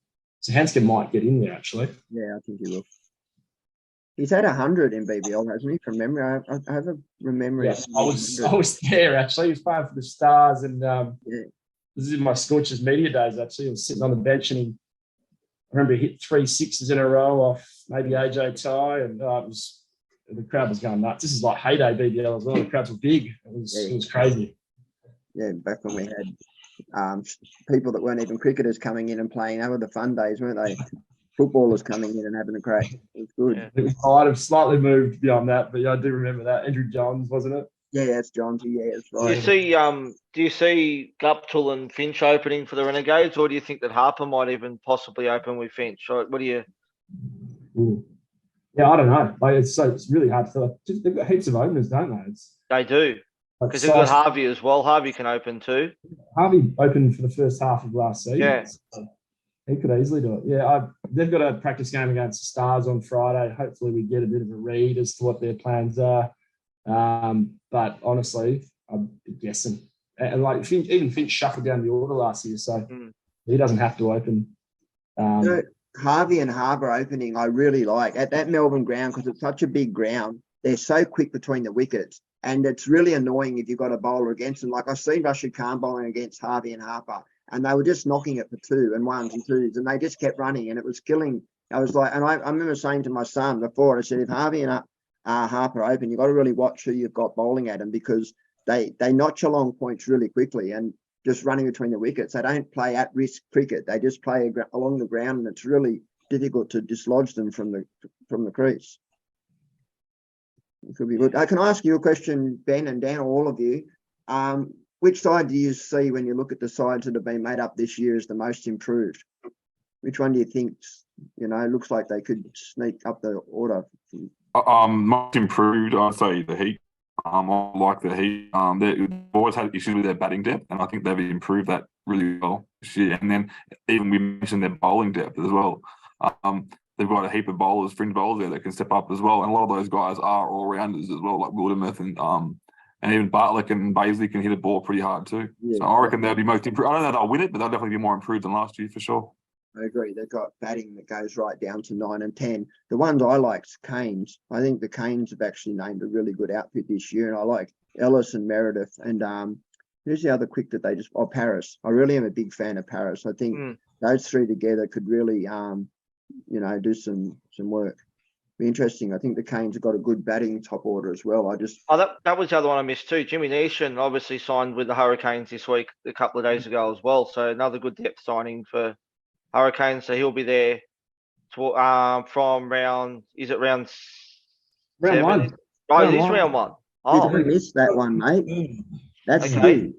Hanska might get in there, actually. Yeah, I think he will. He's had 100 in BBL, hasn't he? From memory, I have a memory. Yeah, I was there, actually. He was playing for the Stars, and this is in my Scorchers media days, actually. I was sitting on the bench, and I remember he hit 3 sixes in a row off maybe AJ Ty, and the crowd was going nuts. This is like heyday BBL as well. The crowds were big. It was crazy. Yeah, back when we had people that weren't even cricketers coming in and playing. They were the fun days, weren't they? Footballers coming in and having a crack. It was good. Yeah. It might have slightly moved beyond that, but yeah, I do remember that. Andrew Johns, wasn't it? Yeah, that's Johns. Yeah, that's right. Do you see Guptill and Finch opening for the Renegades, or do you think that Harper might even possibly open with Finch? What do you? Ooh. Yeah, I don't know. Like it's really hard to feel. They've got heaps of openers, don't they? They do, because they've got Harvey as well. Harvey can open too. Harvey opened for the first half of last season. Yeah. So he could easily do it. Yeah, they've got a practice game against the Stars on Friday. Hopefully we get a bit of a read as to what their plans are. But honestly, I'm guessing. And like Finch shuffled down the order last year, so he doesn't have to open. Harvey and Harbour opening, I really like at that Melbourne ground because it's such a big ground. They're so quick between the wickets, and it's really annoying if you've got a bowler against them. Like I've seen Rashid Khan bowling against Harvey and Harper, and they were just knocking it for 2 and 1s and 2s, and they just kept running, and it was killing. I was like, and I remember saying to my son before, I said, if Harvey and Harper open, you've got to really watch who you've got bowling at them because they notch along points really quickly and just running between the wickets. They don't play at-risk cricket. They just play along the ground, and it's really difficult to dislodge them from the crease. It could be good. Can I ask you a question, Ben and Dan, all of you? Which side do you see when you look at the sides that have been made up this year as the most improved? Which one do you think, looks like they could sneak up the order? Most improved, I'd say the Heat. I like the Heat. They've always had issues with their batting depth, and I think they've improved that really well this year. And then even we mentioned their bowling depth as well. They've got a heap of bowlers, fringe bowlers there that can step up as well. And a lot of those guys are all-rounders as well, like Wildermuth and even Bartlett and Baisley can hit a ball pretty hard too. Yeah. So I reckon they'll be most improved. I don't know that they'll win it, but they'll definitely be more improved than last year for sure. I agree. They've got batting that goes right down to 9 and 10. The ones I like is Canes. I think the Canes have actually named a really good outfit this year, and I like Ellis and Meredith. And who's the other quick that they just? Oh, Paris. I really am a big fan of Paris. I think those 3 together could really, do some work. Be interesting. I think the Canes have got a good batting top order as well. That was the other one I missed too. Jimmy Neesham obviously signed with the Hurricanes this week, a couple of days ago as well. So another good depth signing for Hurricanes. So he'll be there from round. Is it round 7? 1? Oh, it is round 1. Oh, I missed that one, mate. That's okay. good.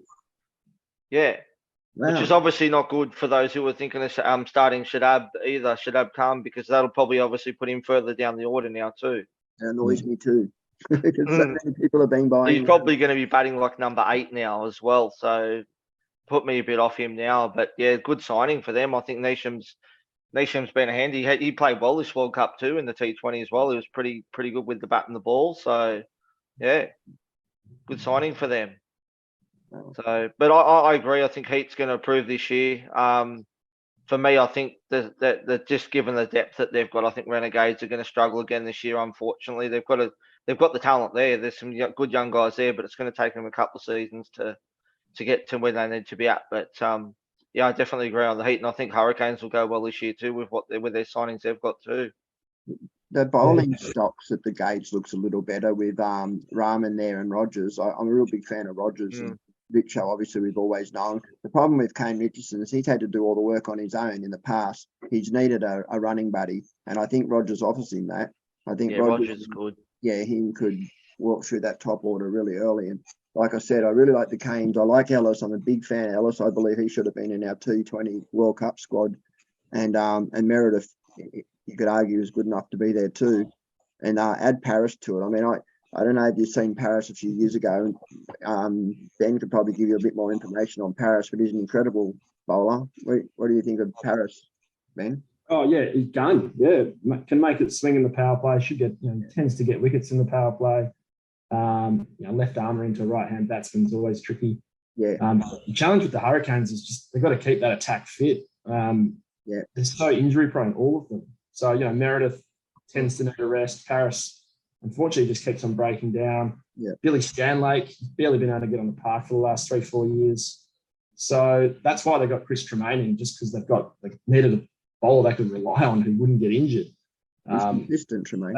Yeah. Wow. Which is obviously not good for those who were thinking of starting Shadab Khan, because that'll probably obviously put him further down the order now too. It annoys me too. Because so many people have been buying. He's probably going to be batting like number 8 now as well, so put me a bit off him now. But yeah, good signing for them. I think Neesham's been a handy. He played well this World Cup too in the T20 as well. He was pretty good with the bat and the ball. So yeah, good signing for them. So, but I agree. I think Heat's going to improve this year. For me, I think that just given the depth that they've got, I think Renegades are going to struggle again this year. Unfortunately, they've got the talent there. There's some good young guys there, but it's going to take them a couple of seasons to get to where they need to be at. But yeah, I definitely agree on the Heat, and I think Hurricanes will go well this year too with their signings they've got too. The bowling stocks at the Gage looks a little better with Rahman there and Rogers. I'm a real big fan of Rogers. And Richo, obviously, we've always known. The problem with Kane Richardson is he's had to do all the work on his own in the past. He's needed a running buddy, and I think Rogers offers him that. I think Rogers is good. Yeah, he could walk through that top order really early. And like I said, I really like the Canes. I like Ellis. I'm a big fan of Ellis. I believe he should have been in our T20 World Cup squad. And Meredith, you could argue, is good enough to be there too. And add Paris to it. I mean, I don't know if you've seen Paris a few years ago. Ben could probably give you a bit more information on Paris, but he's an incredible bowler. What do you think of Paris, Ben? Oh yeah, his gun. Yeah, can make it swing in the power play. Should get, tends to get wickets in the power play. Left armour into right hand batsman is always tricky. Yeah. The challenge with the Hurricanes is just they've got to keep that attack fit. They're so injury prone, all of them. So Meredith tends to need a rest. Paris, unfortunately, just keeps on breaking down. Yeah. Billy Stanlake barely been able to get on the park for the last 3-4 years. So that's why they got Chris Tremaine in, just because they needed a bowler they could rely on who wouldn't get injured. He's consistent, Tremaine.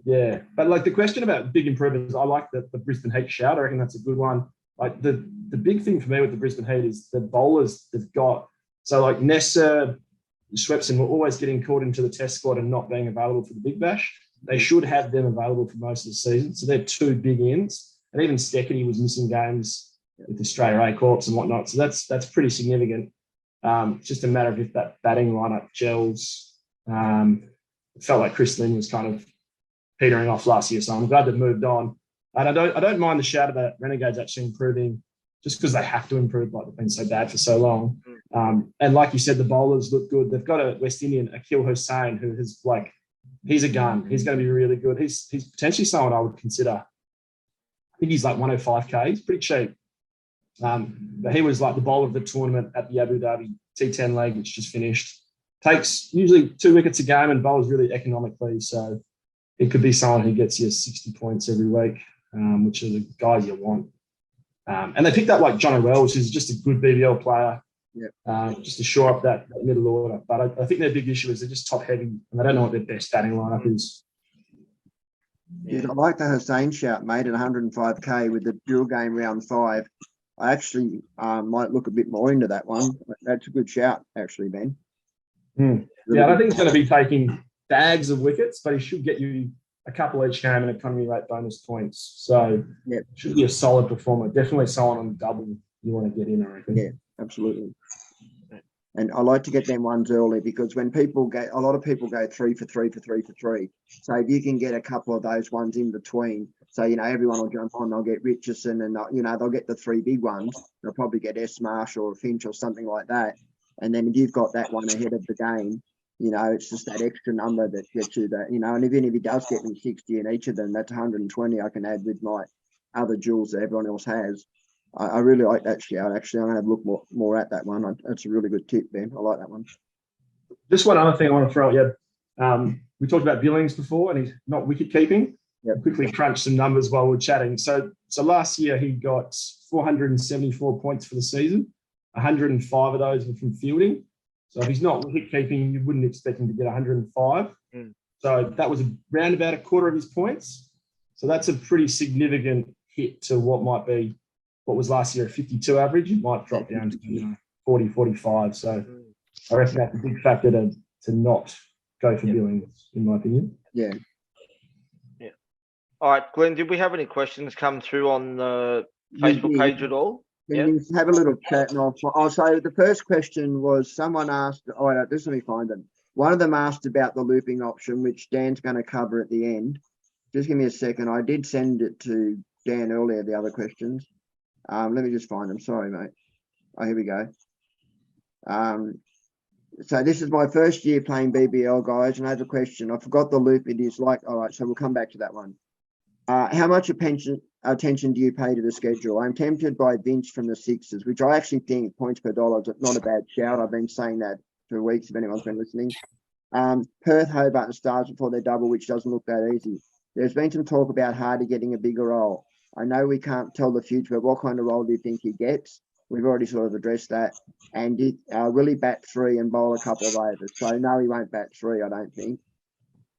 But like the question about big improvements, I like the Brisbane Heat shout. I reckon that's a good one. Like the big thing for me with the Brisbane Heat is the bowlers they've got. So like Nessa, Swepson were always getting caught into the test squad and not being available for the Big Bash. They should have them available for most of the season. So they're two big ends. And even Steckity was missing games with Australia A Corps and whatnot. So that's pretty significant. It's just a matter of if that batting lineup gels. It felt like Chris Lynn was kind of petering off last year, so I'm glad they've moved on. And I don't mind the shout about Renegades actually improving, just because they have to improve, like they've been so bad for so long. And like you said, the bowlers look good. They've got a West Indian, Akil Hussain, who is he's a gun. He's going to be really good. He's potentially someone I would consider. I think he's like 105k. He's pretty cheap. But he was like the bowler of the tournament at the Abu Dhabi T10 leg, which just finished. Takes usually 2 wickets a game and bowls really economically. So it could be someone who gets you 60 points every week, which are the guys you want. And they picked up like Johnny Wells, who's just a good BBL player, just to shore up that middle order. But I think their big issue is they're just top heavy and they don't know what their best batting lineup is. Yeah, I like the Hussain shout, mate, at 105k with the dual game round 5. I actually might look a bit more into that one. That's a good shout, actually, Ben. Yeah, I don't think he's going to be taking bags of wickets, but he should get you a couple each game and economy rate bonus points. So should be a solid performer. Definitely someone on the double you want to get in, I reckon. Yeah, absolutely. And I like to get them ones early because when a lot of people go 3 for 3 for 3 for 3. So if you can get a couple of those ones in between, so everyone will jump on. They'll get Richardson and they'll get the 3 big ones. They'll probably get S Marsh or Finch or something like that. And then if you've got that one ahead of the game, it's just that extra number that gets you that, and even if he does get me 60 in each of them, that's 120 I can add with my other jewels that everyone else has. I really like that shout. Actually, I'm going to have a look more at that one. That's a really good tip, Ben. I like that one. Just one other thing I want to throw at you. We talked about Billings before, and he's not wicket keeping. Yep. Quickly crunch some numbers while we're chatting. So last year he got 474 points for the season. 105 of those were from fielding. So if he's not wicket keeping, you wouldn't expect him to get 105. So that was around about a quarter of his points. So that's a pretty significant hit to what was last year a 52 average. It might drop down to 40, 45. So I reckon that's a big factor to not go for Billings, in my opinion. Yeah. All right, Glenn, did we have any questions come through on the Facebook page at all? Can you have a little chat? And I'll say the first question was someone asked, just let me find them. One of them asked about the looping option, which Dan's going to cover at the end. Just give me a second. I did send it to Dan earlier, the other questions. Let me just find them. Sorry, mate. Oh, here we go. So this is my first year playing BBL, guys, and I have a question. I forgot the loop. It is like, all right, so we'll come back to that one. How much attention do you pay to the schedule? I'm tempted by Vince from the Sixers, which I actually think points per dollar is not a bad shout. I've been saying that for weeks if anyone's been listening. Perth, Hobart and Stars before their double, which doesn't look that easy. There's been some talk about Hardy getting a bigger role. I know we can't tell the future, but what kind of role do you think he gets? We've already sort of addressed that. And will he bat 3 and bowl a couple of overs? So no, he won't bat 3, I don't think.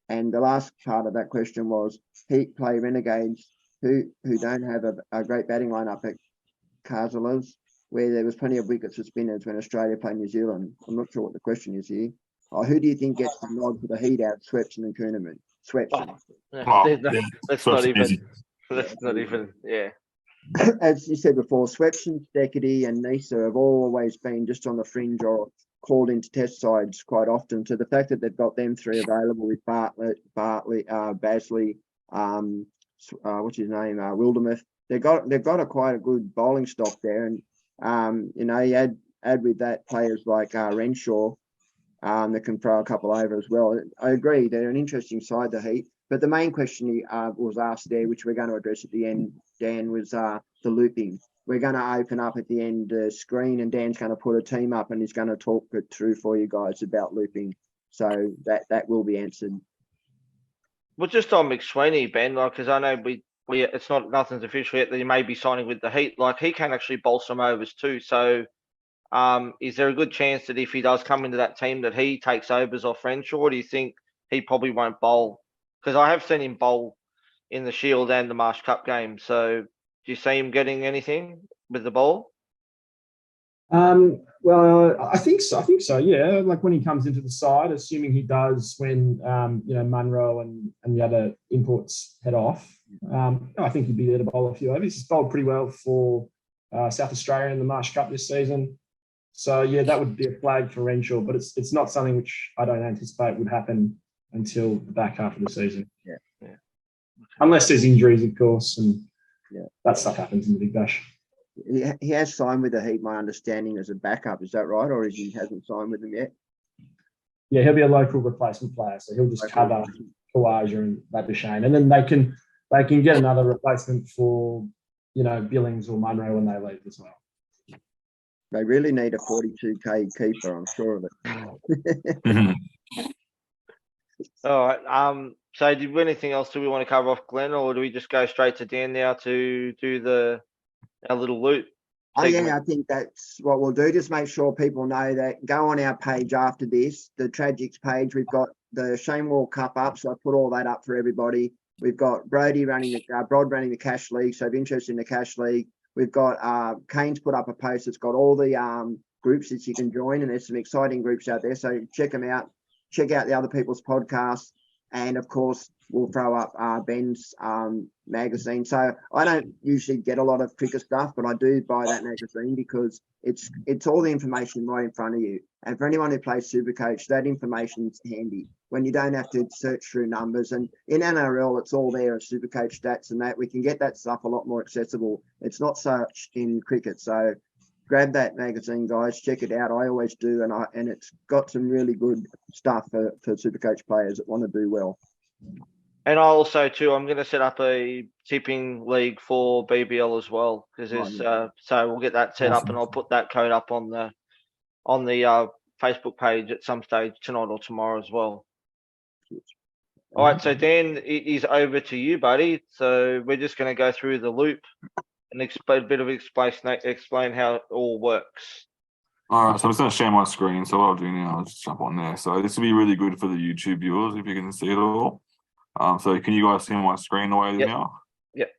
And the last part of that question was Heat play Renegades who don't have a great batting lineup at Carsales, where there was plenty of wickets for spinners when Australia played New Zealand. I'm not sure what the question is here. Who do you think gets the nod for the Heat out? Swepson and Kuhnemann? Swepson. That's not even. That's not even. Yeah. As you said before, Swepson, Steckity, and Nisa have always been just on the fringe or called into test sides quite often. So the fact that they've got them 3 available with Bartley, Basley, what's his name, Wildermuth, they've got quite a good bowling stock there. And you add with that players like Renshaw, that can throw a couple over as well. I agree, they're an interesting side, the Heat. But the main question he was asked there, which we're going to address at the end, Dan, was the looping. We're going to open up at the end the screen, and Dan's going to put a team up and he's going to talk it through for you guys about looping. So that will be answered. Well, just on McSweeney, Ben, like, because I know it's not, nothing's official yet that he may be signing with the Heat. Like, he can actually bowl some overs too. So, is there a good chance that if he does come into that team that he takes overs off Renshaw, or do you think he probably won't bowl? Because I have seen him bowl in the Shield and the Marsh Cup game. So, do you see him getting anything with the ball? Well, I think so. Yeah, like when he comes into the side, assuming he does when Munro and the other imports head off. I think he'd be there to bowl a few overs. He's bowled pretty well for South Australia in the Marsh Cup this season. So yeah, that would be a flag for Renshaw, but it's not something which I don't anticipate would happen until the back half of the season. Yeah. Unless there's injuries, of course, and that stuff happens in the Big Bash. He has signed with the Heat, my understanding, as a backup. Is that right, or he hasn't signed with them yet? Yeah, he'll be a local replacement player, so he'll just cover Kawaja and Labuschagne, and then they can get another replacement for Billings or Munro when they leave as well. They really need a 42k keeper, I'm sure of it. All right. So, anything else do we want to cover off, Glenn, or do we just go straight to Dan now to do our little loop? Oh, yeah, I think that's what we'll do. Just make sure people know that. Go on our page after this, the Tragics page. We've got the Shane Wall Cup up, so I put all that up for everybody. We've got Brod running the Cash League, so if you're interested in the Cash League. We've got Kane's put up a post that's got all the groups that you can join, and there's some exciting groups out there, so check them out. Check out the other people's podcasts, and of course we'll throw up Ben's magazine. So I don't usually get a lot of cricket stuff, but I do buy that magazine because it's all the information right in front of you. And for anyone who plays Supercoach, that information's handy when you don't have to search through numbers. And in NRL, it's all there as Supercoach stats and that. We can get that stuff a lot more accessible. It's not such in cricket. So grab that magazine, guys. Check it out. I always do, and it's got some really good stuff for Supercoach players that want to do well. And also too, I'm going to set up a tipping league for BBL as well, because there's so we'll get that set up, and I'll put that code up on the Facebook page at some stage tonight or tomorrow as well. All right, so Dan, it is over to you, buddy. So we're just going to go through the loop and explain how it all works. All right, so I'm just going to share my screen. So what I'll do now is just jump on there. So this will be really good for the YouTube viewers if you can see it all. So can you guys see my screen the way it is now? Yep.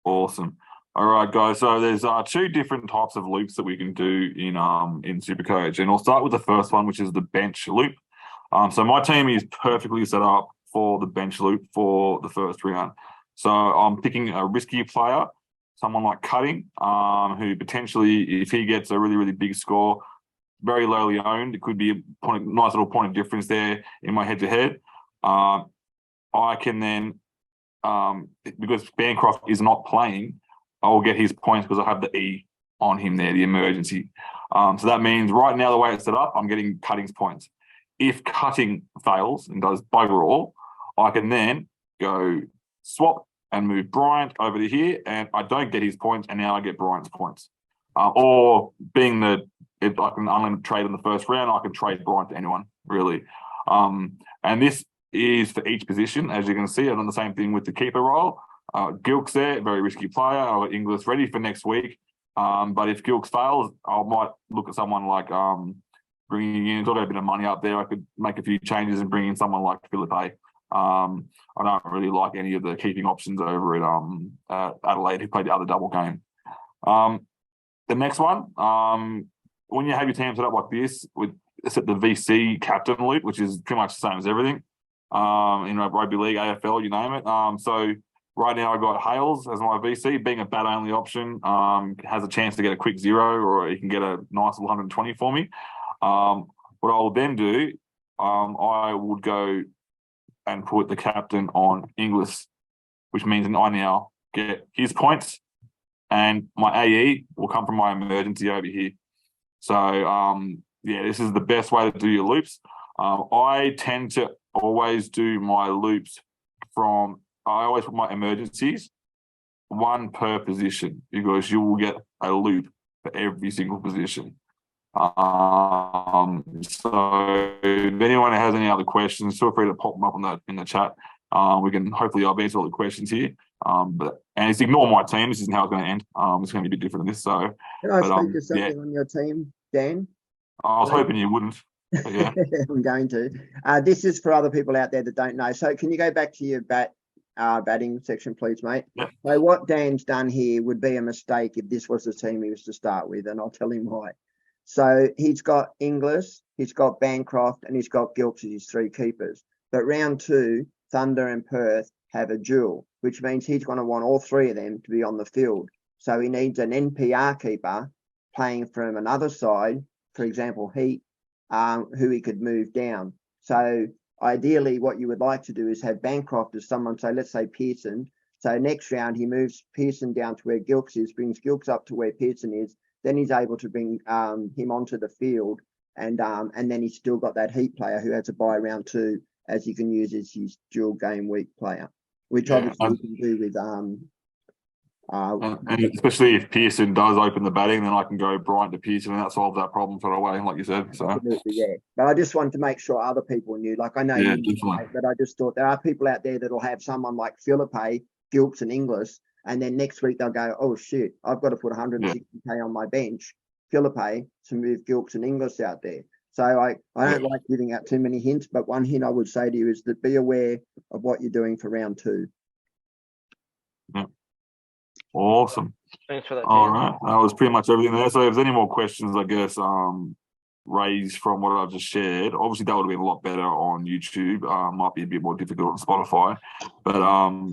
Awesome. All right, guys. So there's two different types of loops that we can do in Supercoach, and I'll start with the first one, which is the bench loop. So my team is perfectly set up for the bench loop for the first round. So I'm picking a risky player, someone like Cutting, who potentially, if he gets a really, really big score, very lowly owned, it could be a nice little point of difference there in my head-to-head. I can then, because Bancroft is not playing, I will get his points because I have the E on him there, the emergency. So that means right now, the way it's set up, I'm getting Cutting's points. If Cutting fails and does bugger all, I can then go swap and move Bryant over to here, and I don't get his points, and now I get Bryant's points. Or being if I can unlimited trade in the first round, I can trade Bryant to anyone, really. And this is for each position, as you can see. I've done the same thing with the keeper role. Gilk's there, very risky player. I've got Inglis ready for next week. But if Gilk's fails, I might look at someone like bringing in, got a bit of money up there. I could make a few changes and bring in someone like Philippe. I don't really like any of the keeping options over at Adelaide, who played the other double game. The next one, when you have your team set up like this, set the VC captain loop, which is pretty much the same as everything. Rugby league, AFL, you name it. So right now I've got Hales as my VC, being a bat only option, has a chance to get a quick 0, or he can get a nice little 120 for me. What I will then do, I would go and put the captain on Inglis, which means I now get his points, and my AE will come from my emergency over here. So yeah, this is the best way to do your loops. I tend to always do my loops I always put my emergencies one per position, because you will get a loop for every single position. So if anyone has any other questions, feel free to pop them up in the chat. We can hopefully I'll answer all the questions here. And it's ignore my team. This isn't how it's going to end. It's going to be a bit different than this. So Can I speak to something on your team, Dan? I was hoping you wouldn't. But yeah. I'm going to. This is for other people out there that don't know. So can you go back to your batting section, please, mate? Yep. So what Dan's done here would be a mistake if this was the team he was to start with, and I'll tell him why. So he's got Inglis, he's got Bancroft, and he's got Gilks as his three keepers. But round 2, Thunder and Perth have a duel, which means he's going to want all three of them to be on the field. So he needs an NPR keeper playing from another side, for example, Heat, who he could move down. So ideally what you would like to do is have Bancroft as someone, so let's say Pearson. So next round he moves Pearson down to where Gilks is, brings Gilks up to where Pearson is. Then he's able to bring him onto the field, and then he's still got that Heat player who has a bye round 2, as he can use as his dual game week player, which obviously you can do with and especially if Pearson does open the batting, then I can go Bryant to Pearson, and that solves that problem straight away, like you said. So absolutely, yeah. But I just wanted to make sure other people knew. Like I know you know, but I just thought there are people out there that'll have someone like Philippe, Gilks, and Inglis. And then next week they'll go, oh shit, I've got to put 160k on my bench, Philippe, to move Gilks and Inglis out there. So I don't like giving out too many hints, but one hint I would say to you is that be aware of what you're doing for round 2. Yeah. Awesome. Thanks for that. All right. That was pretty much everything there. So if there's any more questions, I guess, raised from what I've just shared, obviously that would have been a lot better on YouTube. Might be a bit more difficult on Spotify. But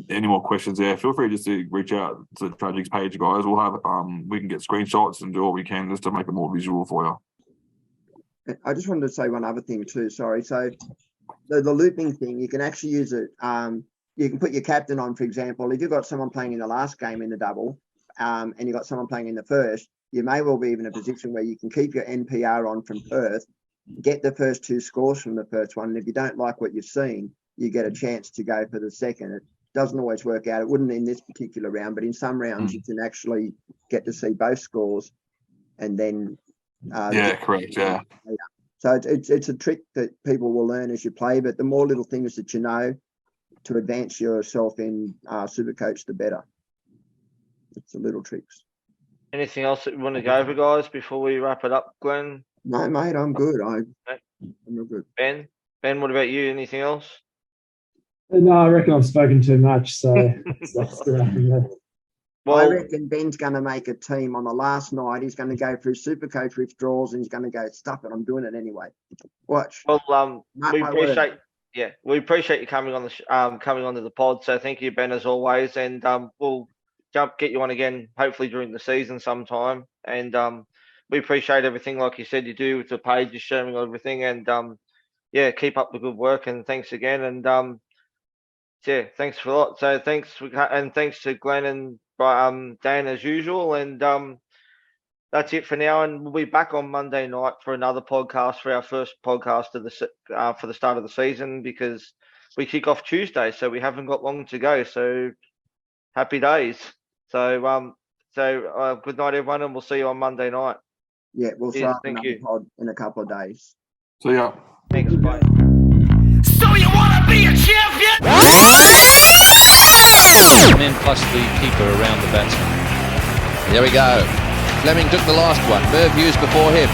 any more questions there, feel free just to reach out to the Tragics page, guys. We'll have we can get screenshots and do what we can just to make it more visual for you. I just wanted to say one other thing too, sorry. So the looping thing, you can actually use it. You can put your captain on, for example, if you've got someone playing in the last game in the double, and you've got someone playing in the first, you may well be in a position where you can keep your NPR on from Perth, get the first 2 scores from the first one, and if you don't like what you've seen, you get a chance to go for the second. It doesn't always work out. It wouldn't in this particular round, but in some rounds you can actually get to see both scores, and then correct. Yeah. So it's a trick that people will learn as you play, but the more little things that you know to advance yourself in Supercoach, the better. It's the little tricks. Anything else that you want to go over, guys, before we wrap it up, Glenn? No, mate, I'm good. I'm real good. Ben, what about you? Anything else? No, I reckon I've spoken too much, so that's good. Well, I reckon Ben's going to make a team on the last night. He's going to go through Supercoach withdrawals, and he's going to go, stuff it, I'm doing it anyway. Watch. Well, we appreciate you coming on the coming onto the pod. So thank you, Ben, as always, and we'll get you on again, hopefully during the season sometime. And we appreciate everything, like you said, you do with the page, you're sharing everything, and keep up the good work. And thanks again. And thanks for a lot. So thanks to Glenn and Dan as usual. And that's it for now. And we'll be back on Monday night for another podcast, for our first podcast of for the start of the season, because we kick off Tuesday, so we haven't got long to go. So happy days. So good night, everyone, and we'll see you on Monday night. Yeah, we'll start another pod in a couple of days. See ya. Thanks, bye. So you wanna be a champion? Men plus the keeper around the batsman. There we go. Fleming took the last one. Merv Hughes before him.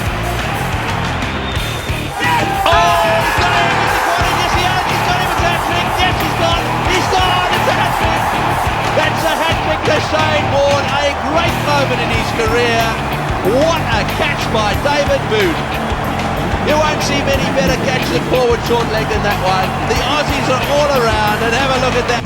That's a hat-trick to Shane Warne, a great moment in his career. What a catch by David Boot. You won't see many better catches at forward short leg than that one. The Aussies are all around, and have a look at that.